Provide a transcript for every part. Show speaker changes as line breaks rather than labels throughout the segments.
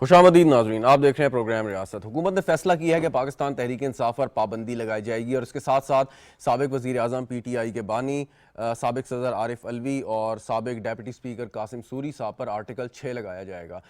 خوش آمدید ناظرین، آپ دیکھ رہے ہیں پروگرام ریاست۔ حکومت نے فیصلہ کیا ہے کہ پاکستان تحریک انصاف پر پابندی لگائی جائے گی اور اس کے ساتھ ساتھ سابق وزیر اعظم پی ٹی آئی کے بانی، سابق صدر عارف علوی اور سابق ڈیپٹی سپیکر قاسم سوری صاحب پر آرٹیکل 6 لگایا جائے گا۔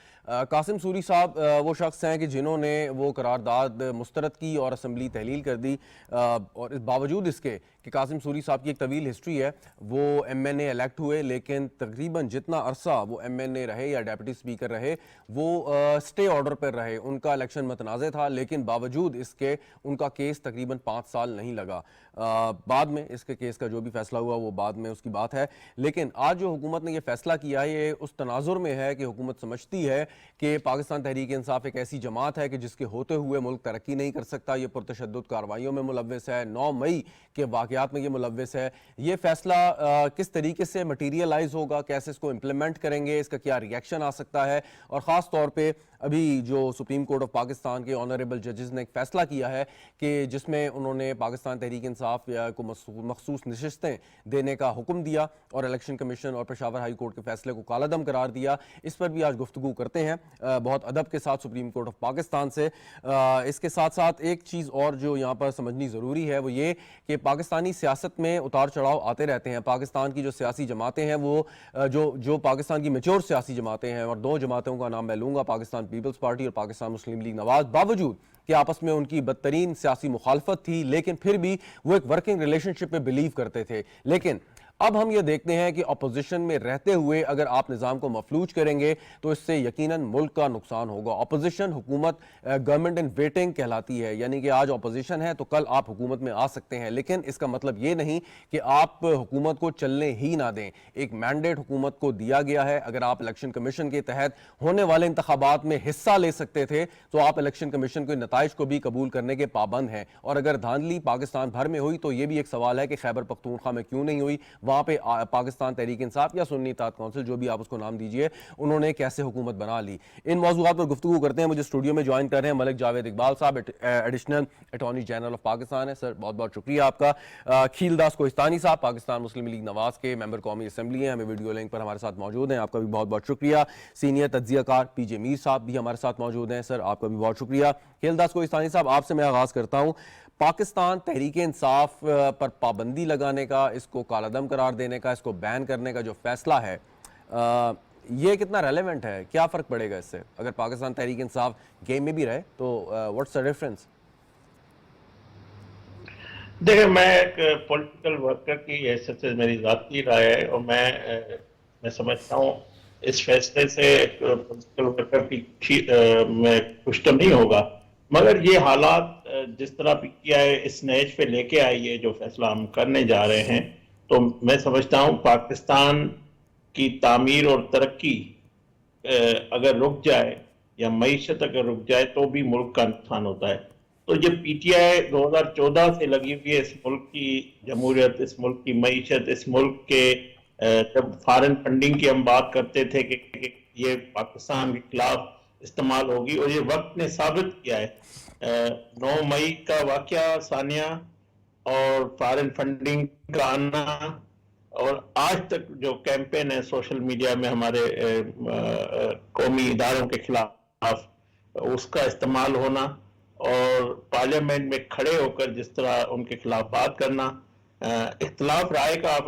قاسم سوری صاحب وہ شخص ہیں کہ جنہوں نے وہ قرارداد مسترد کی اور اسمبلی تحلیل کر دی، اور باوجود اس کے کہ قاسم سوری صاحب کی ایک طویل ہسٹری ہے، وہ ایم این اے الیکٹ ہوئے، لیکن تقریباً جتنا عرصہ وہ ایم این اے رہے یا ڈیپٹی سپیکر رہے وہ سٹے آرڈر پر رہے۔ ان کا الیکشن متنازع تھا، لیکن باوجود اس کے ان کا کیس تقریباً 5 سال نہیں لگا۔ بعد میں اس کے کیس کا جو بھی فیصلہ ہوا وہ بعد میں اس کی بات ہے، لیکن آج جو حکومت نے یہ فیصلہ کیا ہے یہ اس تناظر میں ہے کہ حکومت سمجھتی ہے کہ پاکستان تحریک انصاف ایک ایسی جماعت ہے کہ جس کے ہوتے ہوئے ملک ترقی نہیں کر سکتا، یہ پرتشدد کارروائیوں میں ملوث ہے، 9 مئی کے واقعات میں یہ ملوث ہے۔ یہ فیصلہ کس طریقے سے مٹیریلائز ہوگا، کیسے اس کو امپلیمنٹ کریں گے، اس کا کیا ریئیکشن آ سکتا ہے، اور خاص طور پہ ابھی جو سپریم کورٹ آف پاکستان کے آنریبل ججز نے ایک فیصلہ کیا ہے کہ جس میں انہوں نے پاکستان تحریک انصاف کو مخصوص نشستیں دینے کا حکم دیا اور الیکشن کمیشن اور پشاور ہائی کورٹ کے فیصلے کو کالعدم قرار دیا، اس پر بھی آج گفتگو کرتے ہیں بہت ادب کے ساتھ سپریم کورٹ آف پاکستان سے۔ اس کے ساتھ ساتھ ایک چیز اور جو یہاں پر سمجھنی ضروری ہے وہ یہ کہ پاکستانی سیاست میں اتار چڑھاؤ آتے رہتے ہیں۔ پاکستان کی جو سیاسی جماعتیں ہیں وہ جو پاکستان کی میچور سیاسی جماعتیں ہیں، اور 2 جماعتوں کا نام میں لوں گا، پاکستان پیپلز پارٹی اور پاکستان مسلم لیگ نواز، باوجود کہ آپس میں ان کی بدترین سیاسی مخالفت تھی لیکن پھر بھی وہ ایک ورکنگ ریلیشن شپ میں بلیو کرتے تھے۔ لیکن اب ہم یہ دیکھتے ہیں کہ اپوزیشن میں رہتے ہوئے اگر آپ نظام کو مفلوج کریں گے تو اس سے یقیناً ملک کا نقصان ہوگا۔ اپوزیشن حکومت گورنمنٹ ان ویٹنگ کہلاتی ہے، یعنی کہ آج اپوزیشن ہے تو کل آپ حکومت میں آ سکتے ہیں، لیکن اس کا مطلب یہ نہیں کہ آپ حکومت کو چلنے ہی نہ دیں۔ ایک مینڈیٹ حکومت کو دیا گیا ہے، اگر آپ الیکشن کمیشن کے تحت ہونے والے انتخابات میں حصہ لے سکتے تھے تو آپ الیکشن کمیشن کے نتائج کو بھی قبول کرنے کے پابند ہیں، اور اگر دھاندلی پاکستان بھر میں ہوئی تو یہ بھی ایک سوال ہے کہ خیبر پختونخوا میں کیوں نہیں ہوئی، وہاں پہ پاکستان تحریک انصاف یا سنی اتحاد کونسل جو بھی آپ اس کو نام دیجئے انہوں نے کیسے حکومت بنا لی۔ ان موضوعات پر گفتگو کرتے ہیں۔ مجھے اسٹوڈیو میں جوائن کر رہے ہیں ملک جاوید اقبال صاحب، additional attorney general of Pakistan ہے۔ سر بہت بہت شکریہ آپ کا۔ کھیل داس کوہستانی صاحب پاکستان مسلم لیگ نواز کے ممبر قومی اسمبلی ہیں، ہمیں ویڈیو لنک پر ہمارے ساتھ موجود ہیں، آپ کا بھی بہت بہت شکریہ۔ سینئر تجزیہ کار پی جے میر صاحب بھی ہمارے ساتھ موجود ہیں، سر آپ کا بھی بہت شکریہ۔ کھیل داس کوہستانی صاحب آپ سے میں آغاز کرتا ہوں۔ پاکستان تحریک انصاف پر پابندی لگانے کا، اس کو کالعدم قرار دینے کا، اس کو بین کرنے کا جو فیصلہ ہے یہ کتنا ریلیونٹ ہے؟ کیا فرق پڑے گا اس سے؟ اگر پاکستان تحریک انصاف گیم میں بھی رہے تو واٹس دا ڈفرنس؟
دیکھیں، میں ایک پولیٹیکل ورکر کی حیثیت سے میری ذاتی رائے ہے، اور میں سمجھتا ہوں اس فیصلے سے ایک پولیٹیکل ورکر کی میں خوش تو نہیں ہوگا، مگر یہ حالات جس طرح پی ٹی آئی اس نیج پہ لے کے آئی ہے، جو فیصلہ ہم کرنے جا رہے ہیں، تو میں سمجھتا ہوں پاکستان کی تعمیر اور ترقی اگر رک جائے یا معیشت اگر رک جائے تو بھی ملک کا نقصان ہوتا ہے۔ تو یہ پی ٹی آئی 2014 سے لگی ہوئی ہے اس ملک کی جمہوریت، اس ملک کی معیشت، اس ملک کے جب فارن فنڈنگ کی ہم بات کرتے تھے کہ یہ پاکستان کے خلاف استعمال ہوگی، اور یہ وقت نے ثابت کیا ہے۔ 9 مئی کا واقعہ ثانیہ اور فارن فنڈنگ کا آنا، اور آج تک جو کیمپین ہے سوشل میڈیا میں ہمارے قومی اداروں کے خلاف، اس کا استعمال ہونا، اور پارلیمنٹ میں کھڑے ہو کر جس طرح ان کے خلاف بات کرنا، اختلاف رائے کا آپ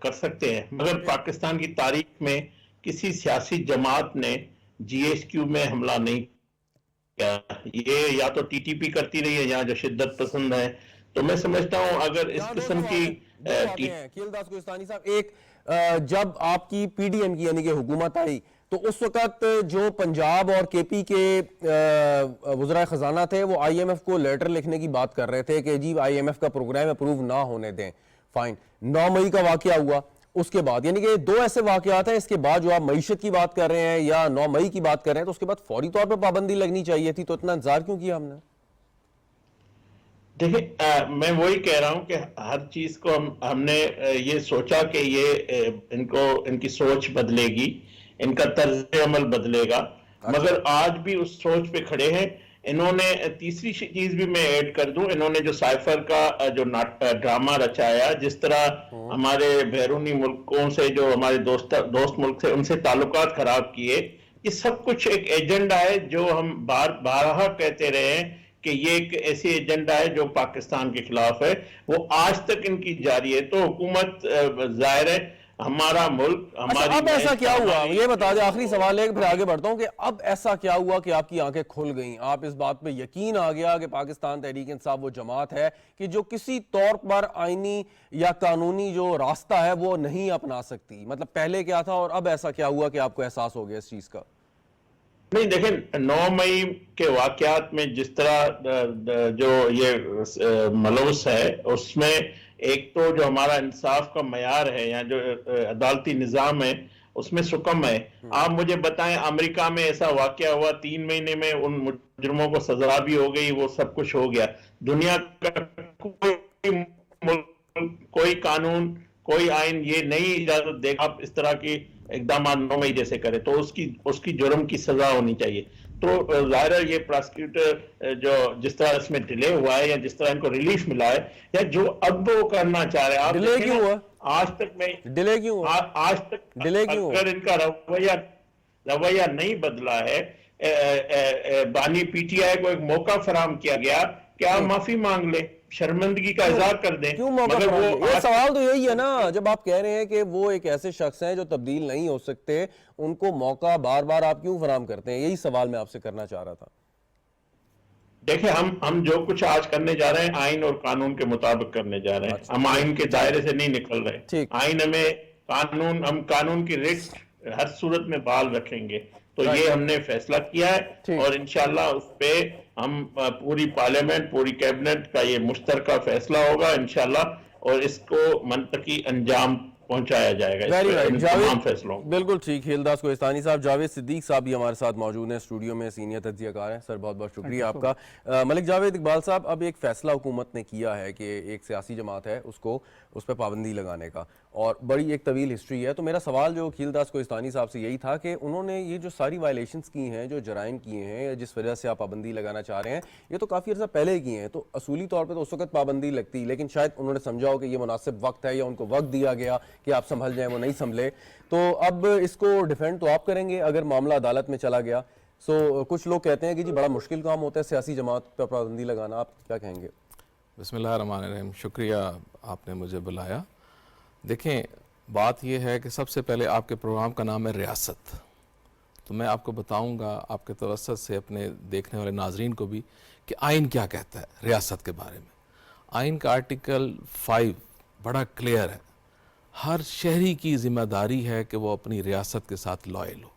کر سکتے ہیں، مگر پاکستان کی تاریخ میں کسی سیاسی جماعت نے جی ایس کیو میں حملہ نہیں کیا۔ یہ یا تو ٹی ٹی پی کرتی رہی ہے یا جو شدت پسند ہے۔ تو میں سمجھتا ہوں اگر اس قسم کی
کھیل داس کوہستانی صاحب، ایک جب آپ کی پی ڈی ایم کی یعنی کہ حکومت آئی تو اس وقت جو پنجاب اور کے پی کے وزرائے خزانہ تھے وہ آئی ایم ایف کو لیٹر لکھنے کی بات کر رہے تھے کہ جی آئی ایم ایف کا پروگرام اپروو نہ ہونے دیں۔ فائن، 9 مئی کا واقعہ ہوا، اس کے بعد یعنی کہ 2 ایسے واقعات ہیں، اس کے بعد جو آپ معیشت کی بات کر رہے ہیں یا 9 مئی کی بات کر رہے ہیں، تو اس کے بعد فوری طور پر پابندی لگنی چاہیے تھی، تو اتنا انتظار کیوں کیا ہم نے؟
دیکھیں، میں وہی کہہ رہا ہوں کہ ہر چیز کو ہم نے یہ سوچا کہ یہ ان کی سوچ بدلے گی، ان کا طرز عمل بدلے گا، مگر آج بھی اس سوچ پہ کھڑے ہیں۔ انہوں نے تیسری چیز بھی میں ایڈ کر دوں، انہوں نے جو سائفر کا جو ڈرامہ رچایا، جس طرح ہمارے بیرونی ملکوں سے جو ہمارے دوست ملک سے ان سے تعلقات خراب کیے، یہ سب کچھ ایک ایجنڈا ہے جو ہم بارہا کہتے رہے ہیں کہ یہ ایک ایسی ایجنڈا ہے جو پاکستان کے خلاف ہے، وہ آج تک ان کی جاری ہے۔ تو حکومت ظاہر ہے ہمارا ملک،
اچھا
ہماری
اب ایسا کیا ہوا، یہ بتا دیں، آخری سوال ہے پھر آگے بڑھتا ہوں، کہ اب ایسا کیا ہوا کہ آپ کی آنکھیں کھل گئیں، آپ اس بات پہ یقین آ گیا کہ پاکستان تحریک انصاف وہ جماعت ہے کہ جو کسی طور پر آئینی یا قانونی جو راستہ ہے وہ نہیں اپنا سکتی؟ مطلب پہلے کیا تھا اور اب ایسا کیا ہوا کہ آپ کو احساس ہو گیا اس چیز کا؟
نہیں دیکھیں، 9 مئی کے واقعات میں جس طرح جو یہ ملوث ہے، اس میں ایک تو جو ہمارا انصاف کا معیار ہے یا جو عدالتی نظام ہے اس میں سکم ہے۔ آپ مجھے بتائیں امریکہ میں ایسا واقعہ ہوا 3 مہینے میں ان مجرموں کو سزا بھی ہو گئی، وہ سب کچھ ہو گیا۔ دنیا کا کوئی ملک، کوئی قانون، کوئی آئین یہ نہیں اجازت دے گا آپ اس طرح کی اقدامات 9 مئی جیسے کرے، تو اس کی جرم کی سزا ہونی چاہیے۔ تو ظاہر ہے یہ پراسیکیوٹر جو جس طرح اس میں ڈیلے ہوا ہے یا جس طرح ان کو ریلیف ملا ہے یا جو اب وہ کرنا چاہ رہے ہیں، آپ
ڈیلے کیوں ہوا؟
آج تک میں
ڈیلے کیوں ہوا؟
آج تک
ڈیلے کیوں ہوا؟
اگر ان کا رویہ نہیں بدلا ہے، بانی پی ٹی آئی کو ایک موقع فراہم کیا گیا کہ آپ معافی مانگ لیں، شرمندگی کا اظہار کر دیں،
کیوں موقع
مگر
فراہم
وہ
کیا؟ یہ سوال تو یہی ہے نا، جب آپ کہہ رہے ہیں کہ وہ ایک ایسے شخص ہیں جو تبدیل نہیں ہو سکتے، ان کو موقع بار بار آپ کیوں فراہم کرتے ہیں؟ یہی سوال میں آپ سے کرنا چاہ رہا تھا۔
دیکھیں ہم جو کچھ آج کرنے جا رہے ہیں آئین اور قانون کے مطابق کرنے جا رہے ہیں، ہم آئین کے دائرے سے نہیں نکل رہے۔
ٹھیک،
آئین ہم قانون کی رٹ ہر صورت میں بحال رکھیں گے، تو یہ ہم نے فیصلہ کیا ہے اور انشاءاللہ اس پہ ہم پوری پارلیمنٹ، پوری کیبنٹ کا یہ مشترکہ فیصلہ ہوگا انشاءاللہ، اور اس کو منطقی انجام پہنچایا جائے گا
ویری رائٹ
ان تمام
جاوید،
فیصلوں۔
بالکل ٹھیک، ہیلداس کوہستانی صاحب، جاوید صدیق صاحب بھی ہمارے ساتھ موجود ہیں اسٹوڈیو میں، سینئر تجزیہ کار ہیں۔ سر بہت بہت شکریہ آپ کا۔ ملک جاوید اقبال صاحب، اب ایک فیصلہ حکومت نے کیا ہے کہ ایک سیاسی جماعت ہے اس پہ پابندی لگانے کا، اور بڑی ایک طویل ہسٹری ہے، تو میرا سوال جو خیلداس کوہستانی صاحب سے یہی تھا کہ انہوں نے یہ جو ساری وائلیشنز کی ہیں، جو جرائم کیے ہیں، جس وجہ سے آپ پابندی لگانا چاہ رہے ہیں، یہ تو کافی عرصہ پہلے کیے ہیں، تو اصولی طور پہ تو اس وقت پابندی لگتی، لیکن شاید انہوں نے سمجھا ہو کہ یہ مناسب وقت ہے یا ان کو وقت دیا گیا کہ آپ سنبھل جائیں، وہ نہیں سنبھلے، تو اب اس کو ڈیفینڈ تو آپ کریں گے اگر معاملہ عدالت میں چلا گیا۔ کچھ لوگ کہتے ہیں کہ جی بڑا مشکل کام ہوتا ہے سیاسی جماعت پہ پابندی لگانا، آپ کیا کہیں گے؟
بسم اللہ الرحمن الرحیم، شکریہ آپ نے مجھے بلایا۔ دیکھیں بات یہ ہے کہ سب سے پہلے آپ کے پروگرام کا نام ہے ریاست، تو میں آپ کو بتاؤں گا آپ کے توسط سے اپنے دیکھنے والے ناظرین کو بھی کہ آئین کیا کہتا ہے ریاست کے بارے میں۔ آئین کا آرٹیکل 5 بڑا کلیئر ہے، ہر شہری کی ذمہ داری ہے کہ وہ اپنی ریاست کے ساتھ loyal who.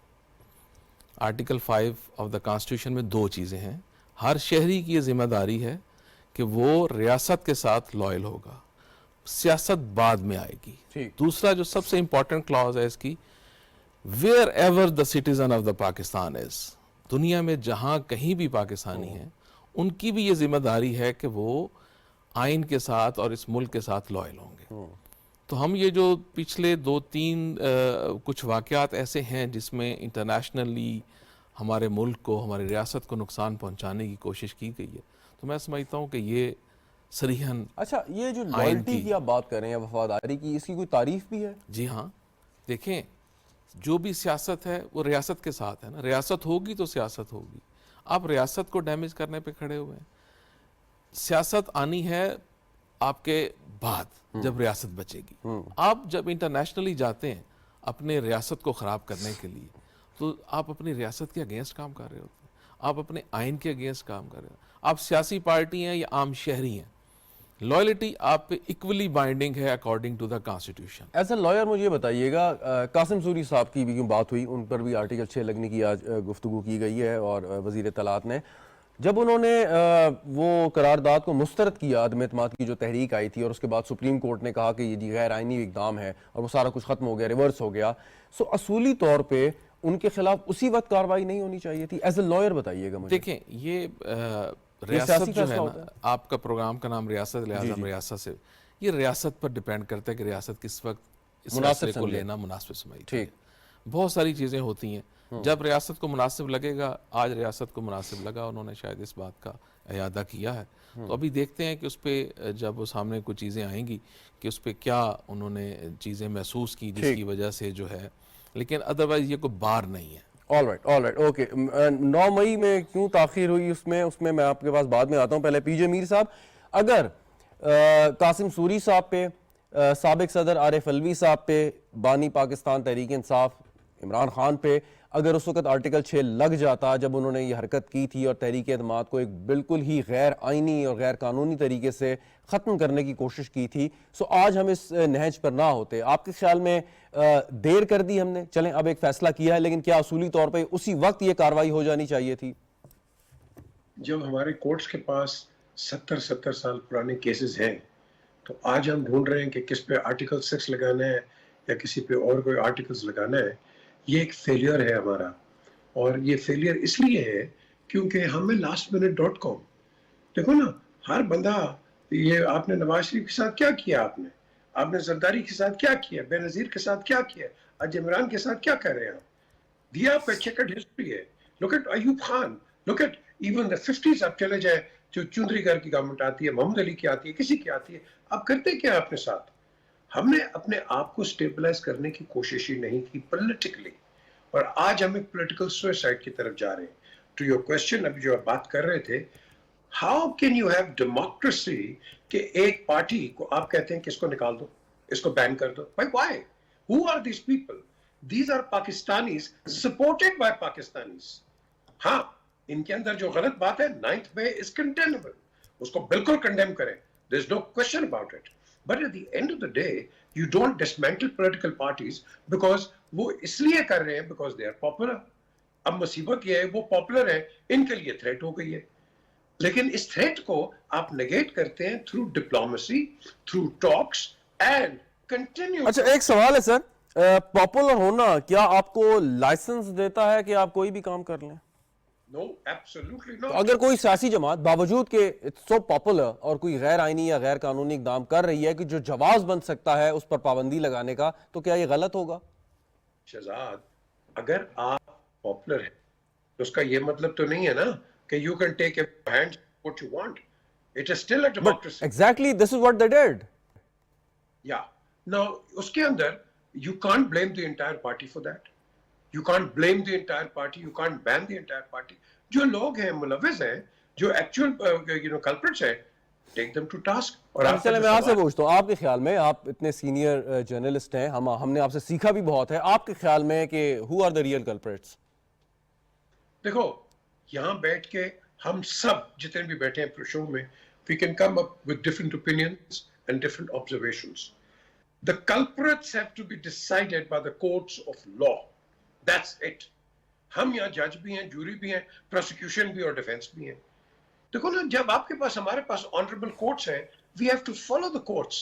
Article 5 of the constitution میں 2 چیزیں ہیں، ہر شہری کی یہ ذمہ داری ہے کہ وہ ریاست کے ساتھ لائل ہوگا، سیاست بعد میں آئے گی۔ دوسرا جو سب سے امپورٹنٹ کلاز ہے اس کی، wherever the citizen of the Pakistan is, دنیا میں جہاں کہیں بھی پاکستانی ہیں ان کی بھی یہ ذمہ داری ہے کہ وہ آئین کے ساتھ اور اس ملک کے ساتھ لائل ہوں گے۔ تو ہم یہ جو پچھلے 2-3 کچھ واقعات ایسے ہیں جس میں انٹرنیشنلی ہمارے ملک کو، ہماری ریاست کو نقصان پہنچانے کی کوشش کی گئی ہے، تو میں سمجھتا ہوں کہ یہ صریحاً
اچھا، یہ جو لائلٹی کی آپ بات کر رہے ہیں، وفاداری کی، اس کی کوئی تعریف بھی ہے؟
جی ہاں، دیکھیں جو بھی سیاست ہے وہ ریاست کے ساتھ ہے نا، ریاست ہوگی تو سیاست ہوگی۔ آپ ریاست کو ڈیمیج کرنے پہ کھڑے ہوئے ہیں۔ سیاست آنی ہے آپ کے بعد جب ریاست بچے گی۔ آپ جب انٹرنیشنلی جاتے ہیں اپنے ریاست کو خراب کرنے کے لیے تو آپ اپنی ریاست کے اگینسٹ کام کر رہے ہوتے ہیں، آپ اپنے آئین کے اگینسٹ کام کر رہے ہیں۔ آپ سیاسی پارٹی ہیں یا عام شہری ہیں، لائلٹی آپ پہ ایکولی بائنڈنگ ہے according to the constitution.
As a lawyer مجھے یہ بتائیے گا، قاسم سوری صاحب کی بھی کیوں بات ہوئی، ان پر بھی آرٹیکل 6 لگنے کی آج گفتگو کی گئی ہے، اور وزیر اطلاعات نے جب انہوں نے وہ قرارداد کو مسترد کیا، عدم اعتماد کی جو تحریک آئی تھی، اور اس کے بعد سپریم کورٹ نے کہا کہ یہ جی غیر آئینی اقدام ہے اور وہ سارا کچھ ختم ہو گیا، ریورس ہو گیا، سو اصولی طور پہ ان کے خلاف اسی وقت کارروائی نہیں ہونی چاہیے تھی؟ ایز اے لائر بتائیے گا مجھے۔
دیکھیں یہ ریاست جو ہے نا، آپ کا پروگرام کا نام ریاست، لہٰذا ہم ریاست سے، یہ ریاست پر ڈیپینڈ کرتا ہے کہ ریاست کس وقت اس فیصلے کو لینا مناسب سمجھتی ہے۔ بہت ساری چیزیں ہوتی ہیں، جب ریاست کو مناسب لگے گا، آج ریاست کو مناسب لگا، انہوں نے شاید اس بات کا اعادہ کیا ہے، تو ابھی دیکھتے ہیں کہ اس پہ جب وہ سامنے کچھ چیزیں آئیں گی کہ اس پہ کیا انہوں نے چیزیں محسوس کی جس کی وجہ سے جو ہے، لیکن ادروائز یہ کوئی بار نہیں ہے۔
آل رائٹ اوکے 9 مئی میں کیوں تاخیر ہوئی اس میں میں آپ کے پاس بعد میں آتا ہوں. پہلے پی جے میر صاحب, اگر قاسم سوری صاحب پہ, سابق صدر عارف الوی صاحب پہ, بانی پاکستان تحریک انصاف عمران خان پہ اگر اس وقت آرٹیکل 6 لگ جاتا جب انہوں نے یہ حرکت کی تھی اور تحریک اعتماد کو ایک بالکل ہی غیر آئینی اور غیر قانونی طریقے سے ختم کرنے کی کوشش کی تھی, سو آج ہم اس نہج پر نہ ہوتے. آپ کے خیال میں دیر کر دی ہم نے؟ چلیں اب ایک فیصلہ کیا ہے, لیکن کیا اصولی طور پہ اسی وقت یہ کارروائی ہو جانی چاہیے تھی؟
جب ہمارے کورٹس کے پاس 70 سال پرانے کیسز ہیں تو آج ہم ڈھونڈ رہے ہیں کہ کس پہ آرٹیکل 6 لگانا ہے یا کسی پہ اور کوئی آرٹیکلز لگانا ہے. یہ ایک فیلئر ہے ہمارا, اور یہ فیلئر اس لیے ہے کیونکہ ہمیں lastminute.com دیکھو نا, ہر بندہ, یہ آپ نے نواز شریف کے ساتھ کیا کیا, آپ نے زرداری کے ساتھ کیا کیا, بے نظیر کے ساتھ کیا کیا, آج عمران کے ساتھ کیا کر رہے ہیں آپ, دیا آپ کا چیکرڈ ہسٹری ہے. Look at Ayub Khan, look at even the 50s. آپ چلے جائیں, جو چودھری گھر کی گورنمنٹ آتی ہے, محمد علی کی آتی ہے, کسی کی آتی ہے, آپ کرتے کیا اپنے ساتھ؟ ہم نے اپنے آپ کو سٹیبلائز کرنے کی کوشش ہی نہیں کی پولیٹیکلی, اور آج ہم ایک پولیٹیکل سوئسائڈ کی طرف جا رہے ہیں. ٹو یور کوشچن, ابھی جو آپ بات کر رہے تھے, how can you have democracy کہ ایک پارٹی کو آپ کہتے ہیں کہ اس کو نکال دو, اس کو بین کر دو. Why who are these people? These are Pakistanis supported by Pakistanis. ہاں, ان کے اندر جو غلط بات ہے 9th May is condemnable, اس کو بالکل کنڈیم کریں, there is no question about it. But at the end of the day, you don't dismantle political parties because وہ اس لیے کر رہے ہیں because they are popular. اب مصیبت یہ ہے وہ پاپولر ہیں, ان کے لیے تھریٹ ہو گئی ہے, لیکن اس تھریٹ کو آپ نیگیٹ کرتے ہیں through diplomacy, through talks and continue.
اچھا ایک سوال ہے سر, پاپولر ہونا کیا آپ کو لائسنس دیتا ہے کہ آپ کوئی بھی کام کر لیں؟
No, absolutely not.
اگر کوئی سیاسی جماعت باوجود کہ اٹس سو پاپولر اور کوئی غیر آئینی یا غیر قانونی اقدام کر رہی ہے کہ جو جواز بن سکتا ہے اس پر پابندی لگانے کا, تو کیا یہ غلط ہوگا؟
شہزاد, اگر آپ پاپولر ہیں تو اس کا یہ مطلب تو نہیں ہے نا کہ you can take a hand what you want. It is still a democracy.
Exactly, this is what they did.
Yeah. Now, اس کے اندر you can't blame the entire party for that. You can't blame the entire party. You can't ban the entire party. جو لوگ ہیں ملوث ہیں, جو actual culprits ہیں, take them to task. اور آپ
چلے میں آپ سے پوچھتا ہوں, آپ کے خیال میں, آپ اتنے سینئر جرنلسٹ ہیں, ہم نے آپ سے سیکھا بھی بہت ہے, آپ کے خیال میں کہ who are the real culprits؟
دیکھو, یہاں بیٹھ کے ہم سب جتنے بھی بیٹھے ہیں شو میں, we can come up with different opinions and different observations. The culprits have to be decided by the courts of law. That's it. ہم یہاں جج بھی ہیں, جوری بھی ہیں, پروسیکیوشن بھی اور ڈیفینس بھی ہیں. دیکھو نا, جب آپ کے پاس, ہمارے پاس آنریبل کورٹس ہیں, we have to follow the courts.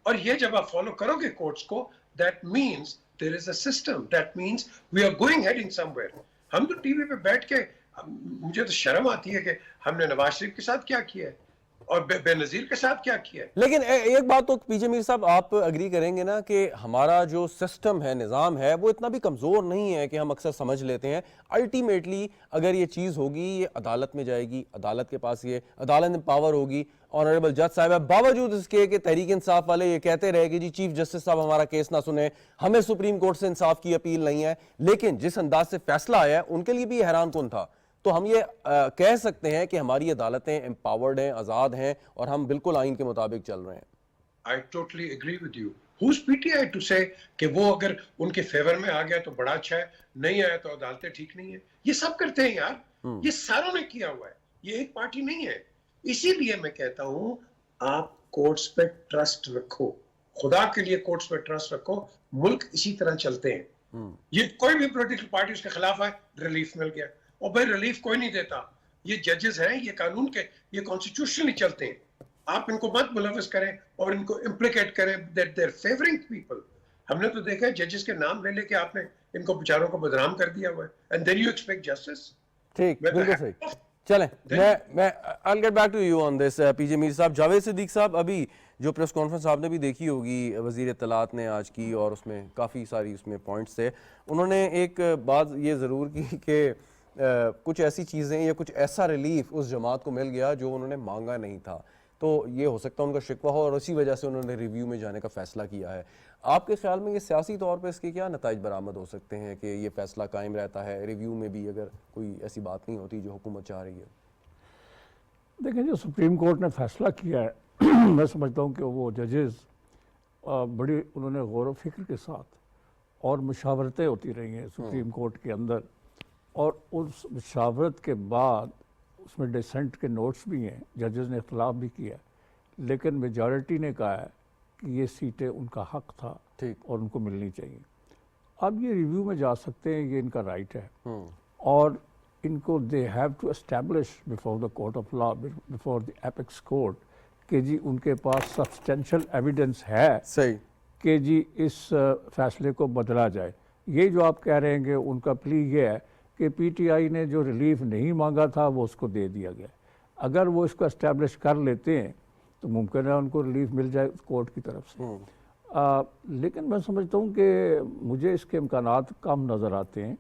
اور یہ جب آپ فالو کرو گے کورٹس کو, that means there is a system. That means we are going heading somewhere. ہم تو ٹی وی پہ بیٹھ کے, مجھے تو شرم آتی ہے کہ ہم نے نواز شریف کے ساتھ کیا کیا ہے اور بے نظیر کے ساتھ کیا کیا ہے.
لیکن ایک بات تو پی جے میر صاحب آپ اگری کریں گے نا کہ ہمارا جو سسٹم ہے, نظام ہے, وہ اتنا بھی کمزور نہیں ہے کہ ہم اکثر سمجھ لیتے ہیں. الٹیمیٹلی اگر یہ چیز ہوگی, یہ عدالت میں جائے گی, عدالت کے پاس یہ عدالت پاور ہوگی. آنریبل جج صاحب ہے, باوجود اس کے کہ تحریک انصاف والے یہ کہتے رہے کہ جی چیف جسٹس صاحب ہمارا کیس نہ سنیں, ہمیں سپریم کورٹ سے انصاف کی اپیل نہیں ہے, لیکن جس انداز سے فیصلہ آیا ہے ان کے لیے بھی حیران کن تھا. تو ہم یہ کہہ سکتے ہیں کہ ہماری عدالتیں امپاورڈ ہیں, آزاد ہیں, اور ہم بالکل آئین کے مطابق چل رہے ہیں.
I totally agree with you. Who's PTI to say کہ وہ اگر ان کے فیور میں آ گیا تو بڑا اچھا ہے, نہیں آیا تو عدالتیں ٹھیک نہیں ہیں. یہ سب کرتے ہیں یار, یہ ساروں نے کیا ہوا ہے, یہ ایک پارٹی نہیں ہے. اسی لیے میں کہتا ہوں آپ کورٹس پہ ٹرسٹ رکھو, خدا کے لیے کورٹس پہ ٹرسٹ رکھو. ملک اسی طرح چلتے ہیں. یہ کوئی بھی پولیٹیکل پارٹی اس کے خلاف ہے, ریلیف مل گیا, اور بھائی ریلیف کوئی نہیں دیتا. یہ ججز ہیں, یہ قانون کے, یہ کانسٹیٹیوشنلی چلتے ہیں. آپ ان کو مت ملوث کریں اور ان کو امپلیکیٹ کریں that they're favoring people. ہم نے تو دیکھا ہے ججز کے نام لے لے کے آپ نے ان کو بیچاروں کو بدنام کر دیا ہوا ہے, and then you expect justice.
ٹھیک, بالکل صحیح. چلیں میں I'll get back to you on this. پی جے میر صاحب, جاوید صدیق صاحب, ابھی جو پریس کانفرنس آپ نے بھی دیکھی ہوگی وزیر اطلاعات نے آج کی, اور اس میں کافی ساری اس میں پوائنٹس تھے. انہوں نے ایک بات یہ ضرور کی کہ کچھ ایسی چیزیں یا کچھ ایسا ریلیف اس جماعت کو مل گیا جو انہوں نے مانگا نہیں تھا. تو یہ ہو سکتا ہے ان کا شکوہ ہو اور اسی وجہ سے انہوں نے ریویو میں جانے کا فیصلہ کیا ہے. آپ کے خیال میں یہ سیاسی طور پہ اس کے کیا نتائج برآمد ہو سکتے ہیں کہ یہ فیصلہ قائم رہتا ہے ریویو میں بھی اگر کوئی ایسی بات نہیں ہوتی جو حکومت چاہ رہی ہے؟
دیکھیں جو سپریم کورٹ نے فیصلہ کیا ہے میں سمجھتا ہوں کہ وہ ججز بڑی انہوں نے غور و فکر کے ساتھ اور مشاورتیں ہوتی رہی ہیں سپریم کورٹ کے اندر, اور اس مشاورت کے بعد اس میں ڈیسنٹ کے نوٹس بھی ہیں, ججز نے اختلاف بھی کیا لیکن میجارٹی نے کہا ہے کہ یہ سیٹیں ان کا حق تھا اور ان کو ملنی چاہیے. اب یہ ریویو میں جا سکتے ہیں, یہ ان کا رائٹ ہے, اور ان کو they have to establish before the court of law, before the apex court کہ جی ان کے پاس سبسٹینشل ایویڈنس ہے
صحیح
کہ جی اس فیصلے کو بدلا جائے. یہ جو آپ کہہ رہے ہیں کہ ان کا پلی یہ ہے کہ پی ٹی آئی نے جو ریلیف نہیں مانگا تھا وہ اس کو دے دیا گیا. اگر وہ اس کو اسٹیبلش کر لیتے ہیں تو ممکن ہے ان کو ریلیف مل جائے کورٹ کی طرف سے, لیکن میں سمجھتا ہوں کہ مجھے اس کے امکانات کم نظر آتے ہیں.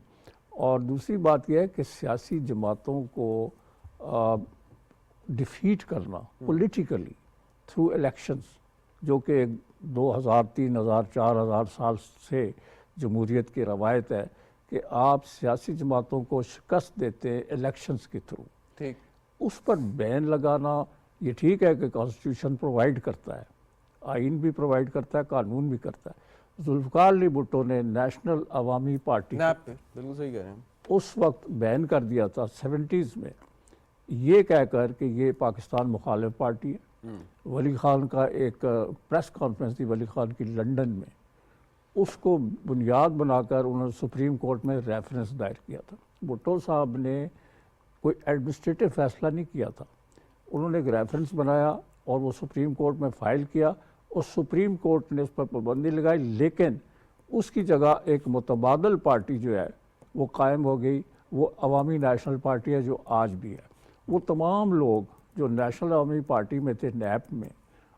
اور دوسری بات یہ ہے کہ سیاسی جماعتوں کو ڈیفیٹ کرنا پولیٹیکلی تھرو الیکشنز, جو کہ 2000 3000 4000 سال سے جمہوریت کی روایت ہے کہ آپ سیاسی جماعتوں کو شکست دیتے ہیں الیکشنز کے تھرو,
ٹھیک,
اس پر بین لگانا یہ ٹھیک ہے کہ کانسٹیٹیوشن پرووائڈ کرتا ہے, آئین بھی پرووائڈ کرتا ہے, قانون بھی کرتا ہے. ذوالفقار علی بھٹو نے نیشنل عوامی پارٹی
نیپ پہ بالکل صحیح کہہ رہے ہیں,
اس وقت بین کر دیا تھا 70s میں, یہ کہہ کر کہ یہ پاکستان مخالف پارٹی ہے. ولی خان کا ایک پریس کانفرنس تھی ولی خان کی لنڈن میں, اس کو بنیاد بنا کر انہوں نے سپریم کورٹ میں ریفرنس دائر کیا تھا. بھٹو صاحب نے کوئی ایڈمنسٹریٹو فیصلہ نہیں کیا تھا, انہوں نے ایک ریفرنس بنایا اور وہ سپریم کورٹ میں فائل کیا, اور سپریم کورٹ نے اس پر پابندی لگائی, لیکن اس کی جگہ ایک متبادل پارٹی جو ہے وہ قائم ہو گئی, وہ عوامی نیشنل پارٹی ہے جو آج بھی ہے. وہ تمام لوگ جو نیشنل عوامی پارٹی میں تھے نیپ میں,